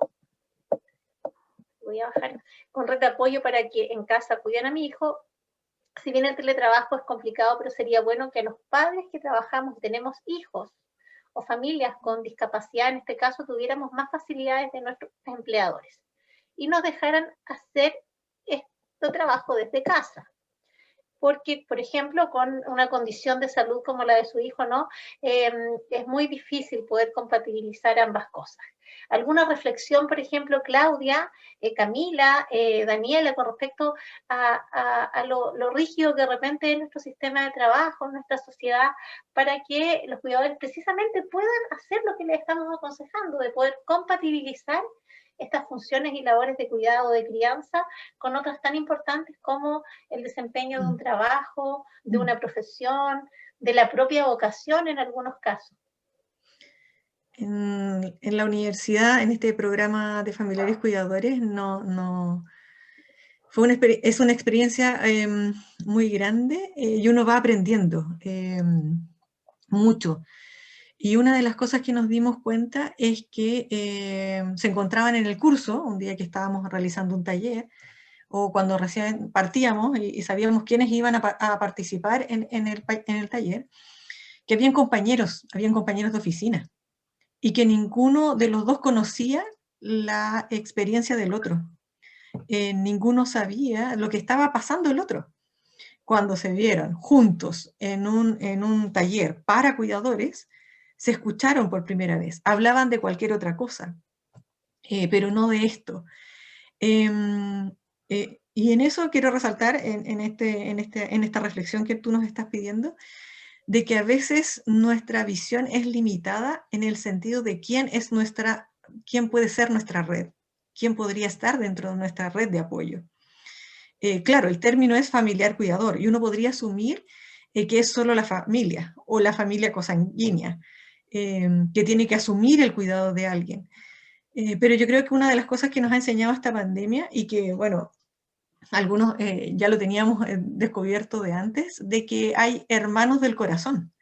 voy a bajar, con red de apoyo para que en casa cuiden a mi hijo. Si bien el teletrabajo es complicado, pero sería bueno que los padres que trabajamos y tenemos hijos o familias con discapacidad, en este caso, tuviéramos más facilidades de nuestros empleadores y nos dejaran hacer este trabajo desde casa. Porque, por ejemplo, con una condición de salud como la de su hijo, ¿no? Es muy difícil poder compatibilizar ambas cosas. ¿Alguna reflexión, por ejemplo, Claudia, Camila, Daniela, con respecto a lo rígido que de repente es nuestro sistema de trabajo, nuestra sociedad, para que los cuidadores precisamente puedan hacer lo que les estamos aconsejando, de poder compatibilizar estas funciones y labores de cuidado, de crianza, con otras tan importantes como el desempeño de un trabajo, de una profesión, de la propia vocación en algunos casos? En la universidad, en este programa de familiares cuidadores, es una experiencia muy grande y uno va aprendiendo mucho. Y una de las cosas que nos dimos cuenta es que se encontraban en el curso, un día que estábamos realizando un taller, o cuando recién partíamos y sabíamos quiénes iban a participar en el taller, que habían compañeros de oficina, y que ninguno de los dos conocía la experiencia del otro. Ninguno sabía lo que estaba pasando el otro. Cuando se vieron juntos en un taller para cuidadores, se escucharon por primera vez, hablaban de cualquier otra cosa, pero no de esto. Y en eso quiero resaltar, en esta reflexión que tú nos estás pidiendo, de que a veces nuestra visión es limitada en el sentido de quién puede ser nuestra red, quién podría estar dentro de nuestra red de apoyo. Claro, el término es familiar cuidador, y uno podría asumir que es solo la familia, o la familia consanguínea, que tiene que asumir el cuidado de alguien. Pero yo creo que una de las cosas que nos ha enseñado esta pandemia, y que, bueno, algunos ya lo teníamos descubierto de antes, de que hay hermanos del corazón,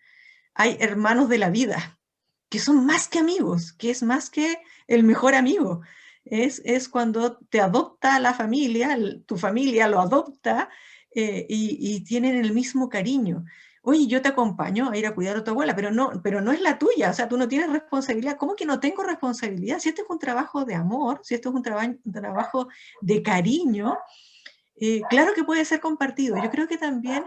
hay hermanos de la vida, que son más que amigos, que es más que el mejor amigo. Es cuando te adopta la familia, tu familia lo adopta y tienen el mismo cariño. Oye, yo te acompaño a ir a cuidar a tu abuela, pero no es la tuya, o sea, tú no tienes responsabilidad. ¿Cómo que no tengo responsabilidad? Si este es un trabajo de amor, si esto es un trabajo de cariño, claro que puede ser compartido. Yo creo que también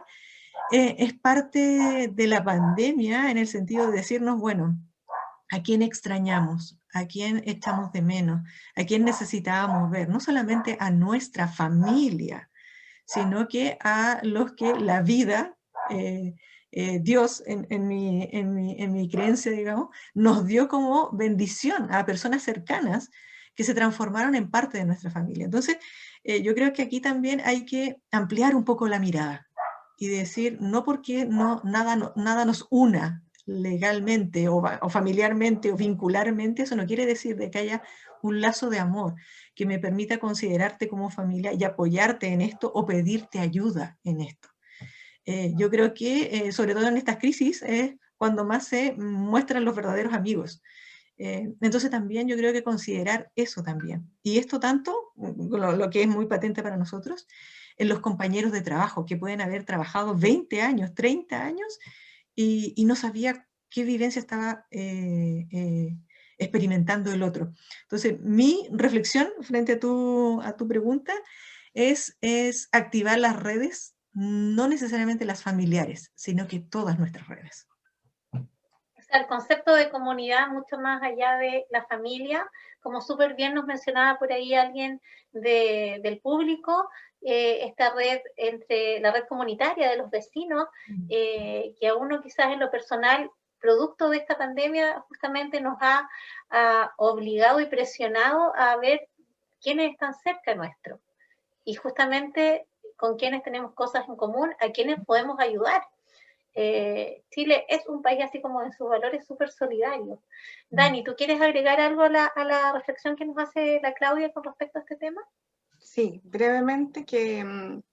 es parte de la pandemia en el sentido de decirnos, bueno, ¿a quién extrañamos? ¿A quién echamos de menos? ¿A quién necesitábamos ver? No solamente a nuestra familia, sino que a los que la vida, Dios, en mi creencia, digamos, nos dio como bendición a personas cercanas que se transformaron en parte de nuestra familia. Entonces, yo creo que aquí también hay que ampliar un poco la mirada y decir, no porque nada nos una legalmente o familiarmente o vincularmente, eso no quiere decir de que haya un lazo de amor que me permita considerarte como familia y apoyarte en esto o pedirte ayuda en esto. Yo creo que, sobre todo en estas crisis, es cuando más se muestran los verdaderos amigos. Entonces también yo creo que considerar eso también. Y esto tanto, lo que es muy patente para nosotros, en los compañeros de trabajo, que pueden haber trabajado 20 años, 30 años, y no sabía qué vivencia estaba experimentando el otro. Entonces, mi reflexión frente a tu pregunta es activar las redes, no necesariamente las familiares, sino que todas nuestras redes. O sea, el concepto de comunidad mucho más allá de la familia, como súper bien nos mencionaba por ahí alguien del público, esta red entre la red comunitaria de los vecinos, que a uno quizás en lo personal, producto de esta pandemia, justamente nos ha obligado y presionado a ver quiénes están cerca nuestro y justamente con quienes tenemos cosas en común, a quienes podemos ayudar. Chile es un país así como en sus valores súper solidario. Dani, ¿tú quieres agregar algo a la reflexión que nos hace la Claudia con respecto a este tema? Sí, brevemente, que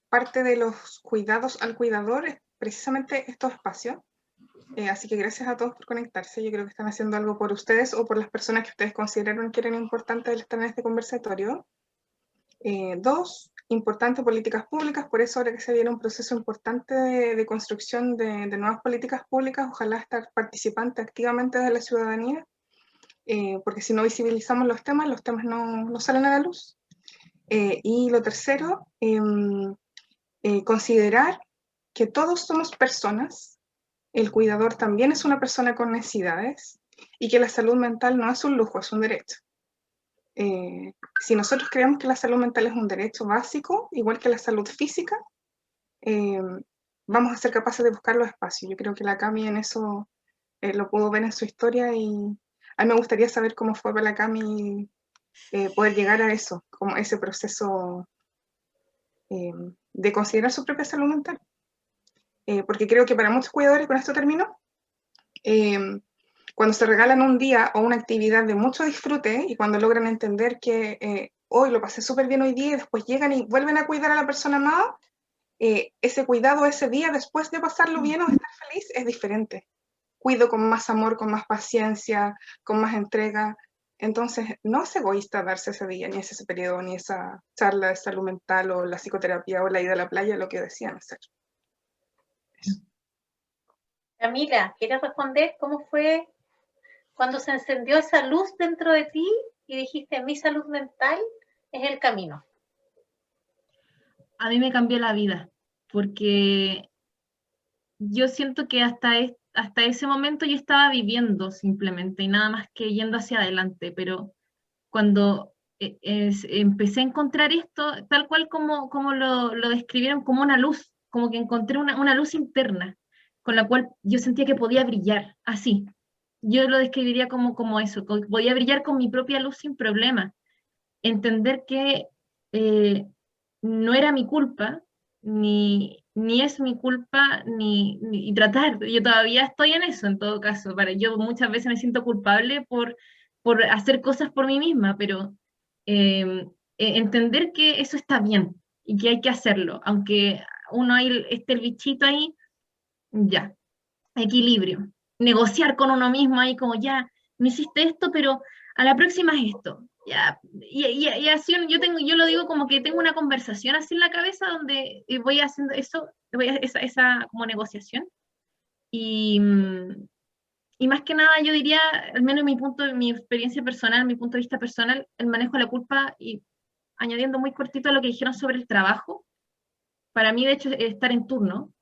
parte de los cuidados al cuidador es precisamente estos espacios. Así que gracias a todos por conectarse. Yo creo que están haciendo algo por ustedes o por las personas que ustedes consideraron que eran importantes el estar en este conversatorio. Dos, importante políticas públicas, por eso ahora que se viene un proceso importante de construcción de nuevas políticas públicas, ojalá estar participante activamente de la ciudadanía, porque si no visibilizamos los temas no salen a la luz. Y lo tercero, considerar que todos somos personas, el cuidador también es una persona con necesidades, y que la salud mental no es un lujo, es un derecho. Si nosotros creemos que la salud mental es un derecho básico, igual que la salud física, vamos a ser capaces de buscar los espacios. Yo creo que la Cami en eso lo pudo ver en su historia, y a mí me gustaría saber cómo fue para la Cami poder llegar a eso, como ese proceso de considerar su propia salud mental. Porque creo que para muchos cuidadores, con esto termino, cuando se regalan un día o una actividad de mucho disfrute, y cuando logran entender que hoy lo pasé súper bien hoy día, y después llegan y vuelven a cuidar a la persona amada, ese cuidado ese día, después de pasarlo bien o de estar feliz, es diferente. Cuido con más amor, con más paciencia, con más entrega. Entonces, no es egoísta darse ese día, ni ese periodo, ni esa charla de salud mental, o la psicoterapia, o la ida a la playa, lo que decían hacer. Eso. Camila, ¿quieres responder cómo fue cuando se encendió esa luz dentro de ti y dijiste, mi salud mental es el camino? A mí me cambió la vida, porque yo siento que hasta ese momento yo estaba viviendo simplemente y nada más que yendo hacia adelante, pero cuando empecé a encontrar esto, tal cual como lo describieron, como una luz, como que encontré una luz interna con la cual yo sentía que podía brillar, así. Yo lo describiría como eso, podía brillar con mi propia luz sin problema. Entender que no era mi culpa, ni es mi culpa, y tratar, yo todavía estoy en eso en todo caso, yo muchas veces me siento culpable por hacer cosas por mí misma, pero entender que eso está bien y que hay que hacerlo, aunque uno esté el bichito ahí, ya, equilibrio, negociar con uno mismo ahí como ya, me hiciste esto, pero a la próxima es esto. Ya, y así yo lo digo como que tengo una conversación así en la cabeza donde voy haciendo eso, esa como negociación. Y, y más que nada yo diría, al menos mi experiencia personal, mi punto de vista personal, el manejo de la culpa, y añadiendo muy cortito a lo que dijeron sobre el trabajo, para mí de hecho es estar en turno,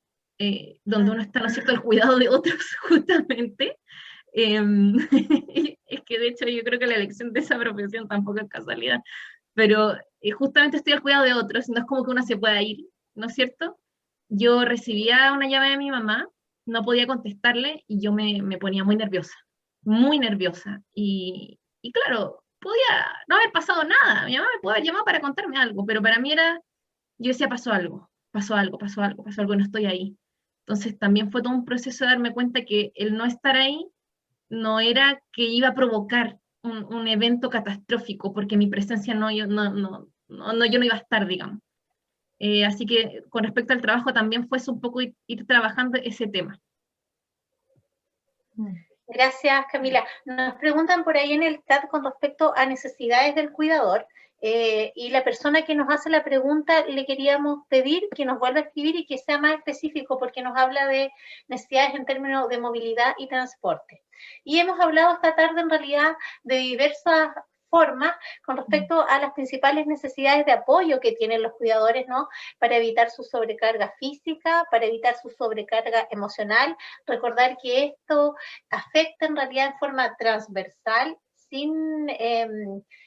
donde uno está, ¿no es cierto?, el cuidado de otros justamente. Es que de hecho yo creo que la elección de esa profesión tampoco es casualidad, pero justamente estoy al cuidado de otros, no es como que uno se pueda ir, ¿no es cierto? Yo recibía una llave de mi mamá, no podía contestarle y yo me ponía muy nerviosa. Y claro, podía no haber pasado nada, mi mamá me puede haber llamado para contarme algo, pero para mí era, yo decía, pasó algo, y no estoy ahí. Entonces también fue todo un proceso de darme cuenta que el no estar ahí no era que iba a provocar un evento catastrófico, porque mi presencia yo no iba a estar, digamos. Así que con respecto al trabajo también fue un poco ir trabajando ese tema. Gracias, Camila. Nos preguntan por ahí en el chat con respecto a necesidades del cuidador, y la persona que nos hace la pregunta le queríamos pedir que nos vuelva a escribir y que sea más específico, porque nos habla de necesidades en términos de movilidad y transporte. Y hemos hablado esta tarde en realidad de diversas formas con respecto a las principales necesidades de apoyo que tienen los cuidadores, ¿no?, para evitar su sobrecarga física, para evitar su sobrecarga emocional. Recordar que esto afecta en realidad en forma transversal, sin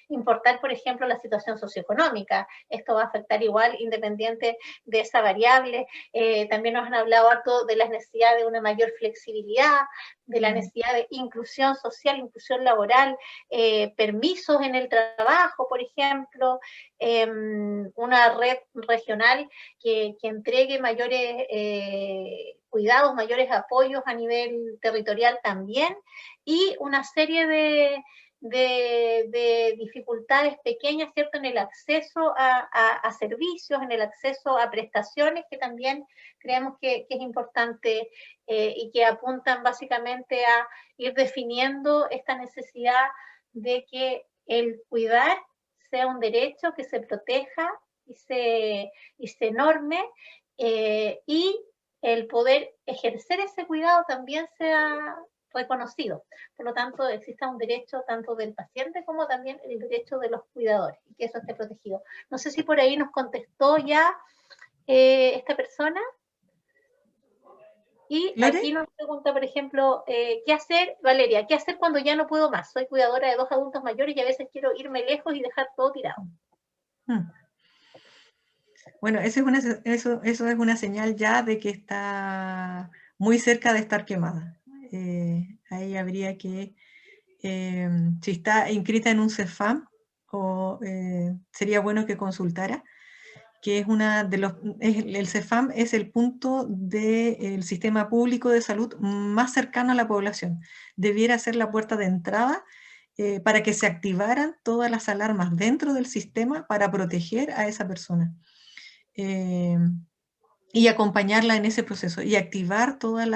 importar, por ejemplo, la situación socioeconómica. Esto va a afectar igual, independiente de esa variable. También nos han hablado harto de la necesidad de una mayor flexibilidad, de la necesidad de inclusión social, inclusión laboral, permisos en el trabajo, por ejemplo, una red regional que entregue mayores cuidados, mayores apoyos a nivel territorial también, y una serie de dificultades pequeñas, ¿cierto?, en el acceso a servicios, en el acceso a prestaciones, que también creemos que es importante, y que apuntan básicamente a ir definiendo esta necesidad de que el cuidar sea un derecho, que se proteja y se norme, y el poder ejercer ese cuidado también sea reconocido. Por lo tanto, exista un derecho tanto del paciente como también el derecho de los cuidadores, y que eso esté protegido. No sé si por ahí nos contestó ya esta persona. Y ¿Lore? aquí nos pregunta, por ejemplo, ¿qué hacer, Valeria? ¿Qué hacer cuando ya no puedo más? Soy cuidadora de 2 adultos mayores y a veces quiero irme lejos y dejar todo tirado. Bueno, eso es una señal ya de que está muy cerca de estar quemada. Ahí habría que, si está inscrita en un CEFAM, sería bueno que consultara, que es el CEFAM es el punto del sistema público de salud más cercano a la población. Debiera ser la puerta de entrada para que se activaran todas las alarmas dentro del sistema para proteger a esa persona. Y acompañarla en ese proceso y activar todas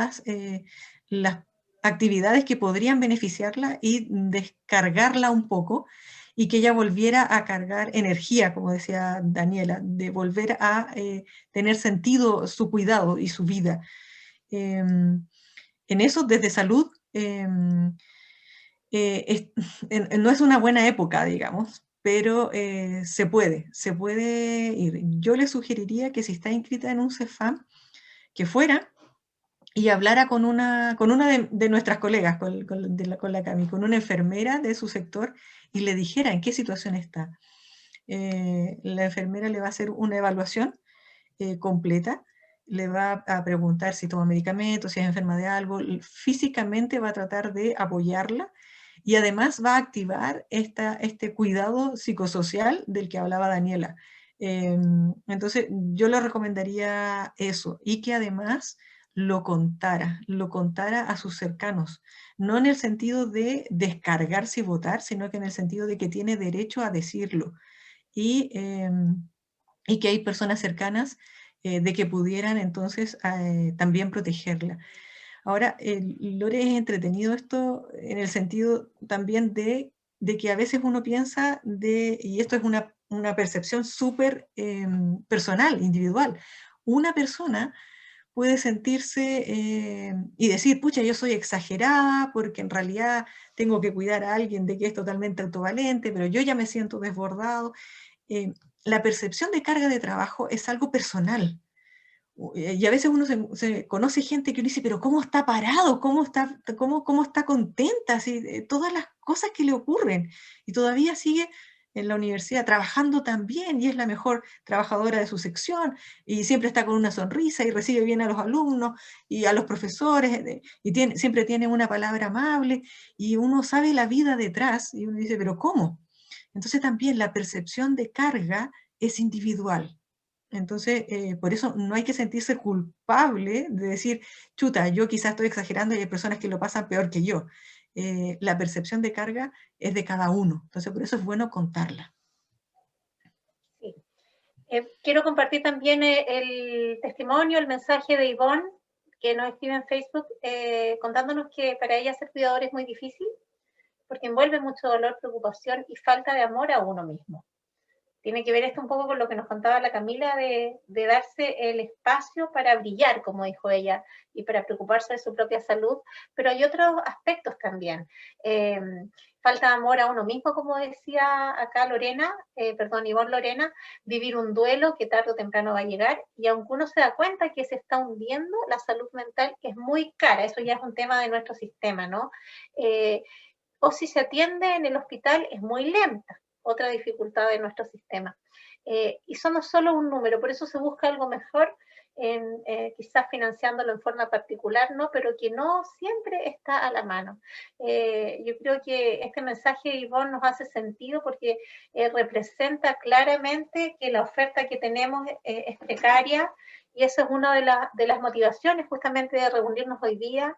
las actividades que podrían beneficiarla y descargarla un poco, y que ella volviera a cargar energía, como decía Daniela, de volver a tener sentido su cuidado y su vida. En eso, desde salud, no es una buena época, digamos, pero se puede ir. Yo le sugeriría que si está inscrita en un CEFAM, que fuera y hablara con una de nuestras colegas, con la Cami, con una enfermera de su sector, y le dijera en qué situación está. La enfermera le va a hacer una evaluación completa, le va a preguntar si toma medicamentos, si es enferma de algo, físicamente va a tratar de apoyarla, y además va a activar este cuidado psicosocial del que hablaba Daniela. Entonces yo le recomendaría eso, y que además lo contara a sus cercanos, no en el sentido de descargarse y votar, sino que en el sentido de que tiene derecho a decirlo, y que hay personas cercanas de que pudieran entonces también protegerla. Ahora, Lore, es entretenido esto en el sentido también de que a veces uno piensa, y esto es una percepción súper personal, individual, una persona puede sentirse y decir, pucha, yo soy exagerada porque en realidad tengo que cuidar a alguien de que es totalmente autovalente, pero yo ya me siento desbordado. La percepción de carga de trabajo es algo personal. Y a veces uno se conoce gente que uno dice, pero ¿cómo está parado? ¿Cómo está contenta? Así, todas las cosas que le ocurren. Y todavía sigue en la universidad trabajando tan bien, y es la mejor trabajadora de su sección, y siempre está con una sonrisa y recibe bien a los alumnos y a los profesores, y siempre tiene una palabra amable, y uno sabe la vida detrás, y uno dice, pero ¿cómo? Entonces también la percepción de carga es individual. Entonces, por eso no hay que sentirse culpable de decir, chuta, yo quizás estoy exagerando y hay personas que lo pasan peor que yo. La percepción de carga es de cada uno. Entonces, por eso es bueno contarla. Sí. Quiero compartir también el testimonio, el mensaje de Ivonne, que nos escribe en Facebook, contándonos que para ella ser cuidador es muy difícil, porque envuelve mucho dolor, preocupación y falta de amor a uno mismo. Tiene que ver esto un poco con lo que nos contaba la Camila, de darse el espacio para brillar, como dijo ella, y para preocuparse de su propia salud, pero hay otros aspectos también. Falta de amor a uno mismo, como decía acá Ivonne Lorena, vivir un duelo que tarde o temprano va a llegar, y aunque uno se da cuenta que se está hundiendo, la salud mental es muy cara, eso ya es un tema de nuestro sistema, ¿no? O si se atiende en el hospital es muy lenta, otra dificultad de nuestro sistema. Y somos solo un número, por eso se busca algo mejor, quizás financiándolo en forma particular, ¿no? Pero que no siempre está a la mano. Yo creo que este mensaje de Ivonne nos hace sentido porque representa claramente que la oferta que tenemos es precaria, y eso es una de las motivaciones justamente de reunirnos hoy día,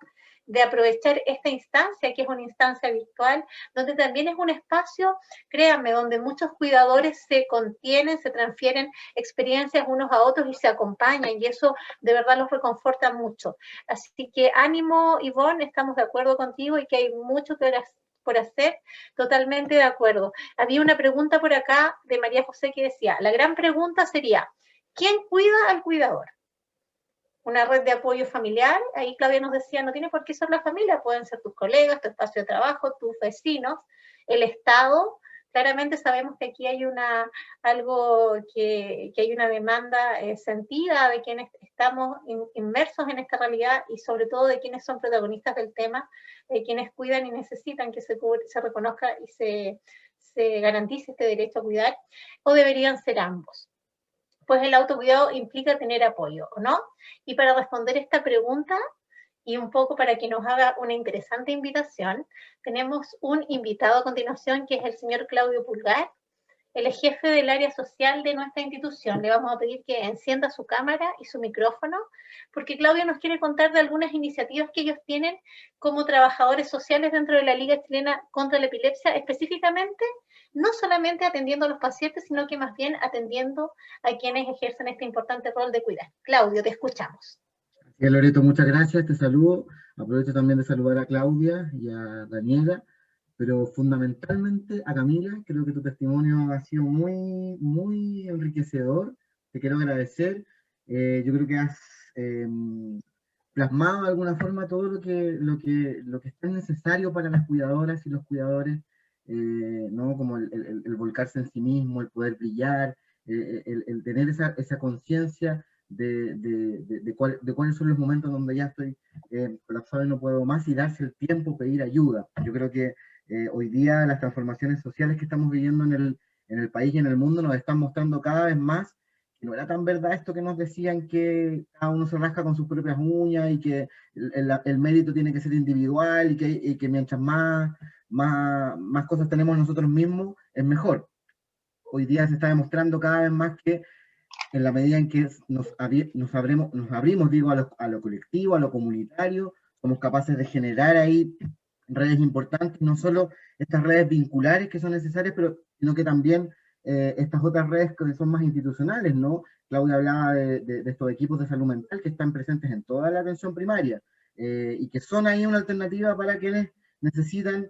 de aprovechar esta instancia, que es una instancia virtual, donde también es un espacio, créanme, donde muchos cuidadores se contienen, se transfieren experiencias unos a otros y se acompañan, y eso de verdad los reconforta mucho. Así que ánimo, Ivonne, estamos de acuerdo contigo, y que hay mucho por hacer, totalmente de acuerdo. Había una pregunta por acá de María José que decía, la gran pregunta sería, ¿quién cuida al cuidador? Una red de apoyo familiar, ahí Claudia nos decía, no tiene por qué ser la familia, pueden ser tus colegas, tu espacio de trabajo, tus vecinos, el Estado. Claramente sabemos que aquí hay algo que hay una demanda sentida de quienes estamos inmersos en esta realidad y sobre todo de quienes son protagonistas del tema, de quienes cuidan y necesitan que se reconozca y se garantice este derecho a cuidar, o deberían ser ambos. Pues el autocuidado implica tener apoyo, ¿o no? Y para responder esta pregunta, y un poco para que nos haga una interesante invitación, tenemos un invitado a continuación que es el señor Claudio Pulgar. Él es jefe del área social de nuestra institución. Le vamos a pedir que encienda su cámara y su micrófono, porque Claudio nos quiere contar de algunas iniciativas que ellos tienen como trabajadores sociales dentro de la Liga Chilena contra la Epilepsia, específicamente no solamente atendiendo a los pacientes, sino que más bien atendiendo a quienes ejercen este importante rol de cuidar. Claudio, te escuchamos. Sí, Loreto, muchas gracias, te saludo. Aprovecho también de saludar a Claudia y a Daniela, pero fundamentalmente a Camila. Creo que tu testimonio ha sido muy, muy enriquecedor. Te quiero agradecer. Yo creo que has plasmado de alguna forma todo lo que está necesario para las cuidadoras y los cuidadores, ¿no? Como el volcarse en sí mismo, el poder brillar, el tener esa conciencia de cuáles son los momentos donde ya estoy colapsado y no puedo más, y darse el tiempo, pedir ayuda. Yo creo que hoy día las transformaciones sociales que estamos viviendo en el país y en el mundo nos están mostrando cada vez más que no era tan verdad esto que nos decían, que cada uno se rasca con sus propias uñas y que el mérito tiene que ser individual y que mientras más cosas tenemos nosotros mismos, es mejor. Hoy día se está demostrando cada vez más que en la medida en que nos abrimos, digo, a lo colectivo, a lo comunitario, somos capaces de generar ahí redes importantes, no solo estas redes vinculares que son necesarias, sino que también estas otras redes que son más institucionales, ¿no? Claudia hablaba de estos equipos de salud mental que están presentes en toda la atención primaria y que son ahí una alternativa para quienes necesitan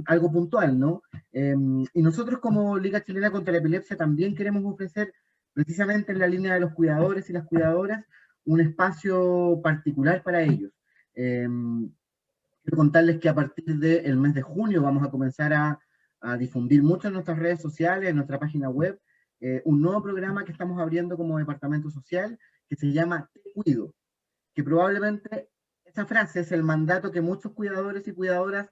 algo puntual, ¿no? Y nosotros como Liga Chilena contra la Epilepsia también queremos ofrecer, precisamente en la línea de los cuidadores y las cuidadoras, un espacio particular para ellos. Quiero contarles que a partir del mes de junio vamos a comenzar a difundir mucho en nuestras redes sociales, en nuestra página web, un nuevo programa que estamos abriendo como departamento social, que se llama Te Cuido, que probablemente esa frase es el mandato que muchos cuidadores y cuidadoras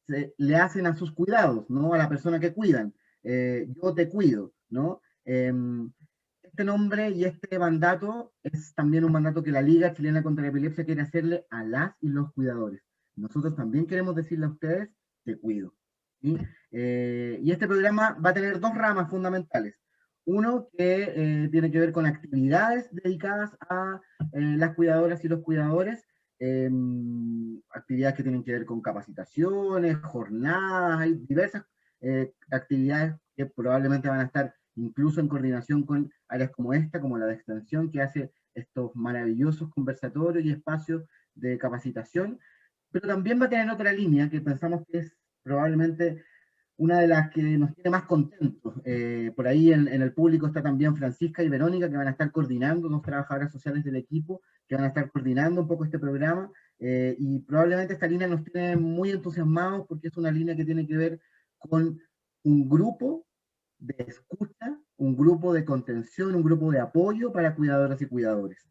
le hacen a sus cuidados, ¿no? A la persona que cuidan. Yo te cuido, ¿no? Este nombre y este mandato es también un mandato que la Liga Chilena contra la Epilepsia quiere hacerle a las y los cuidadores. Nosotros también queremos decirle a ustedes, te cuido, ¿sí? Y este programa va a tener dos ramas fundamentales. Uno que tiene que ver con actividades dedicadas a las cuidadoras y los cuidadores, actividades que tienen que ver con capacitaciones, jornadas, hay diversas actividades que probablemente van a estar incluso en coordinación con áreas como esta, como la de extensión, que hace estos maravillosos conversatorios y espacios de capacitación, pero también va a tener otra línea que pensamos que es probablemente una de las que nos tiene más contentos. Por ahí en el público está también Francisca y Verónica, que van a estar coordinando, dos trabajadoras sociales del equipo, que van a estar coordinando un poco este programa, y probablemente esta línea nos tiene muy entusiasmados porque es una línea que tiene que ver con un grupo de escucha, un grupo de contención, un grupo de apoyo para cuidadoras y cuidadores,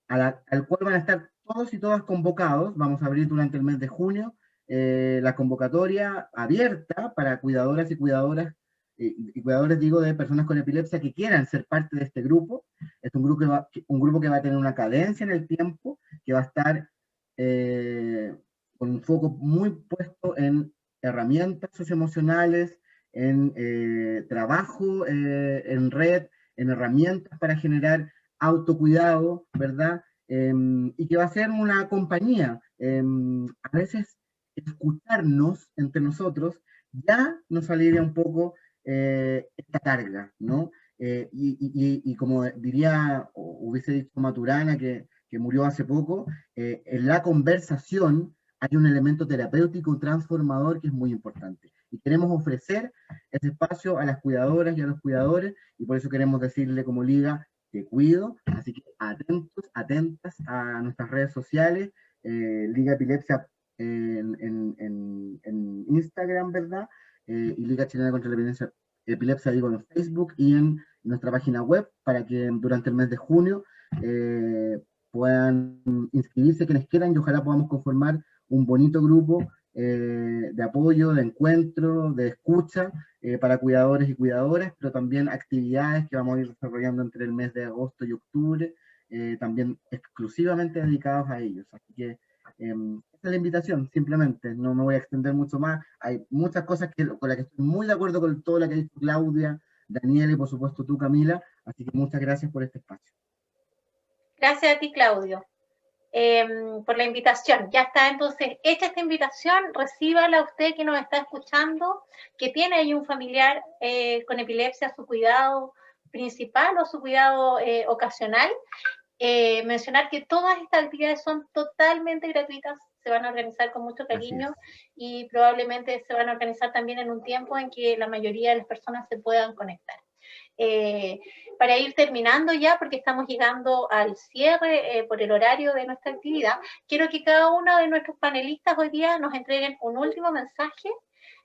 al cual van a estar todos y todas convocados. Vamos a abrir durante el mes de junio la convocatoria abierta para cuidadoras y cuidadores, digo, de personas con epilepsia que quieran ser parte de este grupo. Es un grupo que va a tener una cadencia en el tiempo, que va a estar con un foco muy puesto en herramientas socioemocionales, en trabajo en red, en herramientas para generar autocuidado, ¿verdad? Y que va a ser una compañía. A veces escucharnos entre nosotros ya nos alivia un poco esta carga, ¿no? Y como diría, o hubiese dicho Maturana, que murió hace poco, en la conversación hay un elemento terapéutico transformador que es muy importante. Y queremos ofrecer ese espacio a las cuidadoras y a los cuidadores, y por eso queremos decirle como Liga, te cuido, así que atentos, atentas a nuestras redes sociales, Liga Epilepsia en Instagram, ¿verdad? Y Liga Chilena contra la Epilepsia, digo, en Facebook y en nuestra página web, para que durante el mes de junio puedan inscribirse quienes quieran, y ojalá podamos conformar un bonito grupo de apoyo, de encuentro, de escucha para cuidadores y cuidadoras, pero también actividades que vamos a ir desarrollando entre el mes de agosto y octubre, también exclusivamente dedicados a ellos. Así que esa es la invitación, simplemente, no me voy a extender mucho más. Hay muchas cosas con las que estoy muy de acuerdo con todo lo que ha dicho Claudia, Daniela y por supuesto tú, Camila, así que muchas gracias por este espacio. Gracias a ti, Claudio, por la invitación. Ya está entonces hecha esta invitación, recíbala usted que nos está escuchando, que tiene ahí un familiar con epilepsia, su cuidado principal o su cuidado ocasional. Mencionar que todas estas actividades son totalmente gratuitas, se van a organizar con mucho cariño y probablemente se van a organizar también en un tiempo en que la mayoría de las personas se puedan conectar. Para ir terminando ya, porque estamos llegando al cierre por el horario de nuestra actividad, quiero que cada uno de nuestros panelistas hoy día nos entreguen un último mensaje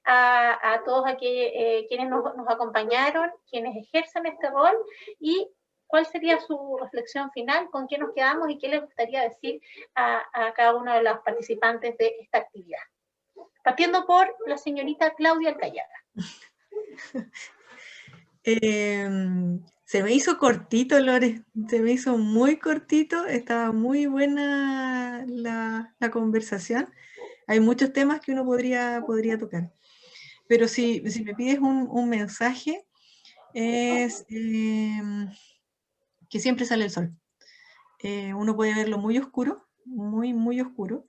a todos aquellos, quienes nos acompañaron, quienes ejercen este rol, y cuál sería su reflexión final, con qué nos quedamos y qué les gustaría decir a cada uno de los participantes de esta actividad. Partiendo por la señorita Claudia Alcayaga. Se me hizo cortito, Lore, se me hizo muy cortito, estaba muy buena la conversación. Hay muchos temas que uno podría tocar. Pero si me pides un mensaje, es que siempre sale el sol. Uno puede verlo muy oscuro, muy oscuro,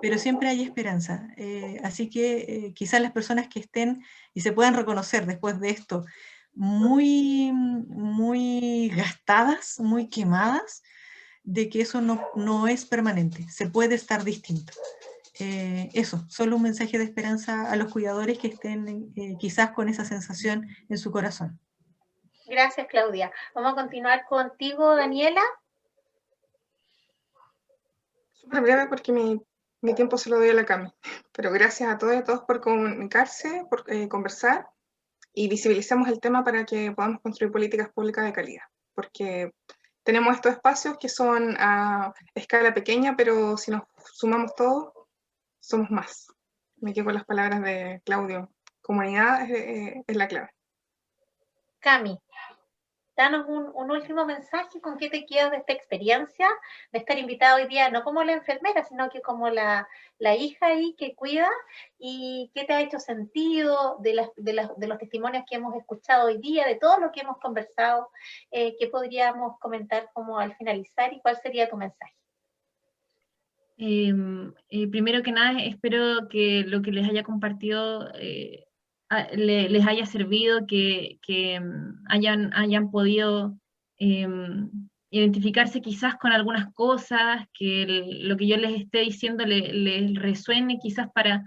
pero siempre hay esperanza. Así que quizás las personas que estén y se puedan reconocer después de esto muy gastadas, muy quemadas, de que eso no es permanente, se puede estar distinto. Eso, solo un mensaje de esperanza a los cuidadores que estén quizás con esa sensación en su corazón. Gracias, Claudia. Vamos a continuar contigo, Daniela. Súper breve porque mi tiempo se lo doy a la Cami, pero gracias a todos y a todos por comunicarse, por conversar, y visibilicemos el tema para que podamos construir políticas públicas de calidad, porque tenemos estos espacios que son a escala pequeña, pero si nos sumamos todos, somos más. Me quedo con las palabras de Claudio. Comunidad es la clave. Cami, danos un último mensaje, con qué te quedas de esta experiencia, de estar invitada hoy día, no como la enfermera, sino que como la hija ahí que cuida, y qué te ha hecho sentido de los testimonios que hemos escuchado hoy día, de todo lo que hemos conversado, qué podríamos comentar como al finalizar y cuál sería tu mensaje. Primero que nada, espero que lo que les haya compartido les haya servido, que hayan podido identificarse quizás con algunas cosas, que lo que yo les esté diciendo les resuene quizás para,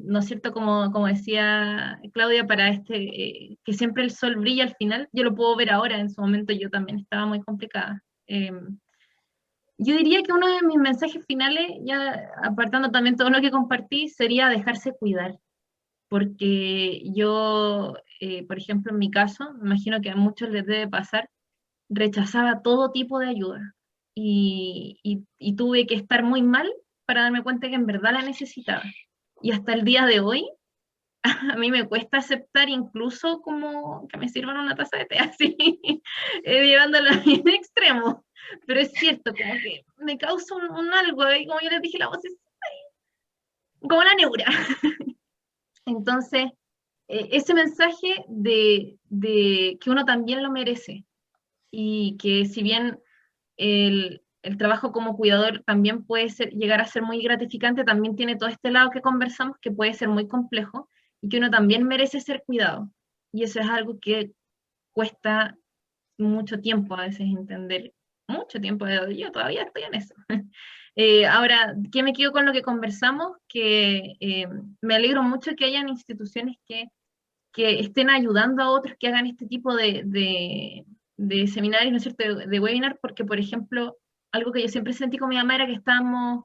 ¿no es cierto?, como decía Claudia, para que siempre el sol brilla al final. Yo lo puedo ver ahora, en su momento yo también estaba muy complicada. Yo diría que uno de mis mensajes finales, ya apartando también todo lo que compartí, sería dejarse cuidar. Porque yo, por ejemplo, en mi caso, me imagino que a muchos les debe pasar, rechazaba todo tipo de ayuda. Y tuve que estar muy mal para darme cuenta que en verdad la necesitaba. Y hasta el día de hoy, a mí me cuesta aceptar incluso como que me sirvan una taza de té así, llevándolo a un extremo. Pero es cierto, como que me causa un algo, y como yo les dije, la voz es como la neura. Entonces, ese mensaje de que uno también lo merece, y que si bien el trabajo como cuidador también puede llegar a ser muy gratificante, también tiene todo este lado que conversamos que puede ser muy complejo, y que uno también merece ser cuidado. Y eso es algo que cuesta mucho tiempo a veces entender, mucho tiempo, yo todavía estoy en eso. Ahora, ¿qué me quedo con lo que conversamos? Que me alegro mucho que hayan instituciones que estén ayudando a otros que hagan este tipo de seminarios, ¿no es cierto?, de webinar, porque, por ejemplo, algo que yo siempre sentí con mi mamá era que estábamos,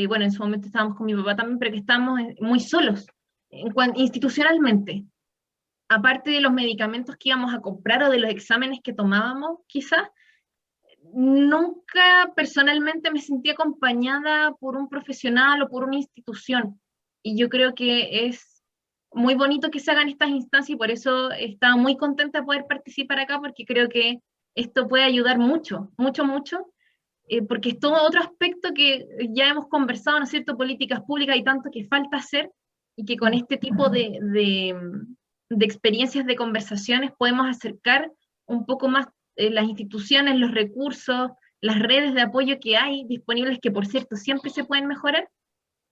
bueno, en su momento estábamos con mi papá también, pero que estábamos muy solos institucionalmente. Aparte de los medicamentos que íbamos a comprar o de los exámenes que tomábamos, quizás, nunca personalmente me sentí acompañada por un profesional o por una institución. Y yo creo que es muy bonito que se hagan estas instancias y por eso estaba muy contenta de poder participar acá, porque creo que esto puede ayudar mucho, mucho, mucho, porque es todo otro aspecto que ya hemos conversado, ¿no es cierto? Políticas públicas y tanto que falta hacer, y que con este tipo de experiencias, de conversaciones, podemos acercar un poco más las instituciones, los recursos, las redes de apoyo que hay disponibles, que por cierto siempre se pueden mejorar,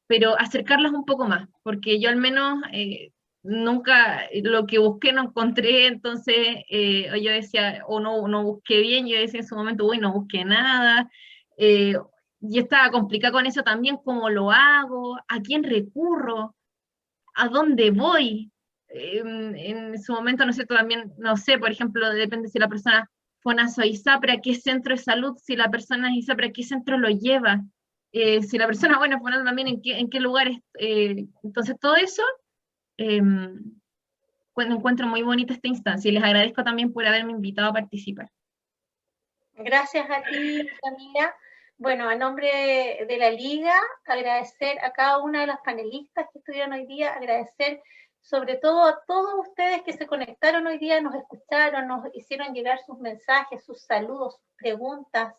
pero acercarlas un poco más, porque yo al menos nunca lo que busqué no encontré, entonces yo decía, o no busqué bien, yo decía en su momento, uy, no busqué nada, y estaba complicada con eso también, cómo lo hago, a quién recurro, a dónde voy. En su momento, no sé, también, no sé, por ejemplo, depende si la persona FONASA o ISAPRE, a qué centro de salud, si la persona es ISAPRE, a qué centro lo lleva, si la persona, bueno, FONASA también, en qué lugares. Entonces, todo eso, encuentro muy bonita esta instancia y les agradezco también por haberme invitado a participar. Gracias a ti, Camila. Bueno, a nombre de la Liga, agradecer a cada una de las panelistas que estuvieron hoy día, agradecer sobre todo a todos ustedes que se conectaron hoy día, nos escucharon, nos hicieron llegar sus mensajes, sus saludos, sus preguntas,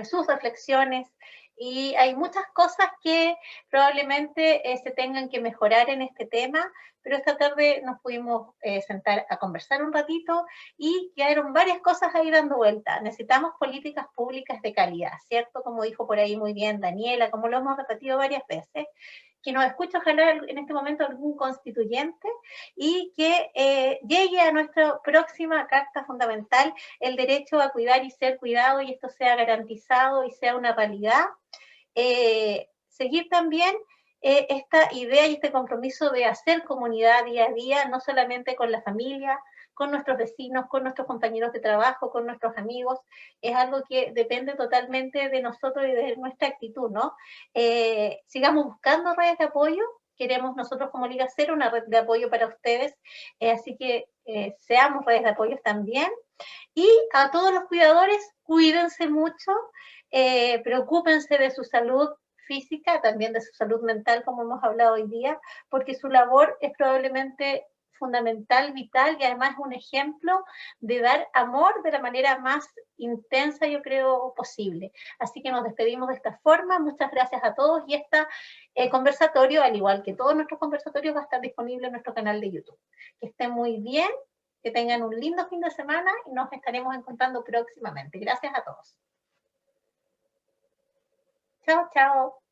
sus reflexiones. Y hay muchas cosas que probablemente se tengan que mejorar en este tema, pero esta tarde nos pudimos sentar a conversar un ratito y quedaron varias cosas ahí dando vuelta. Necesitamos políticas públicas de calidad, ¿cierto? Como dijo por ahí muy bien Daniela, como lo hemos repetido varias veces, que nos escuche ojalá en este momento algún constituyente y que llegue a nuestra próxima Carta Fundamental el derecho a cuidar y ser cuidado, y esto sea garantizado y sea una realidad. Seguir también esta idea y este compromiso de hacer comunidad día a día, no solamente con la familia, con nuestros vecinos, con nuestros compañeros de trabajo, con nuestros amigos, es algo que depende totalmente de nosotros y de nuestra actitud, ¿no? Sigamos buscando redes de apoyo, queremos nosotros como Liga ser una red de apoyo para ustedes, así que seamos redes de apoyo también. Y a todos los cuidadores, cuídense mucho, preocúpense de su salud física, también de su salud mental, como hemos hablado hoy día, porque su labor es probablemente fundamental, vital, y además es un ejemplo de dar amor de la manera más intensa, yo creo, posible. Así que nos despedimos de esta forma. Muchas gracias a todos, y este conversatorio, al igual que todos nuestros conversatorios, va a estar disponible en nuestro canal de YouTube. Que estén muy bien, que tengan un lindo fin de semana y nos estaremos encontrando próximamente. Gracias a todos. Chao, chao.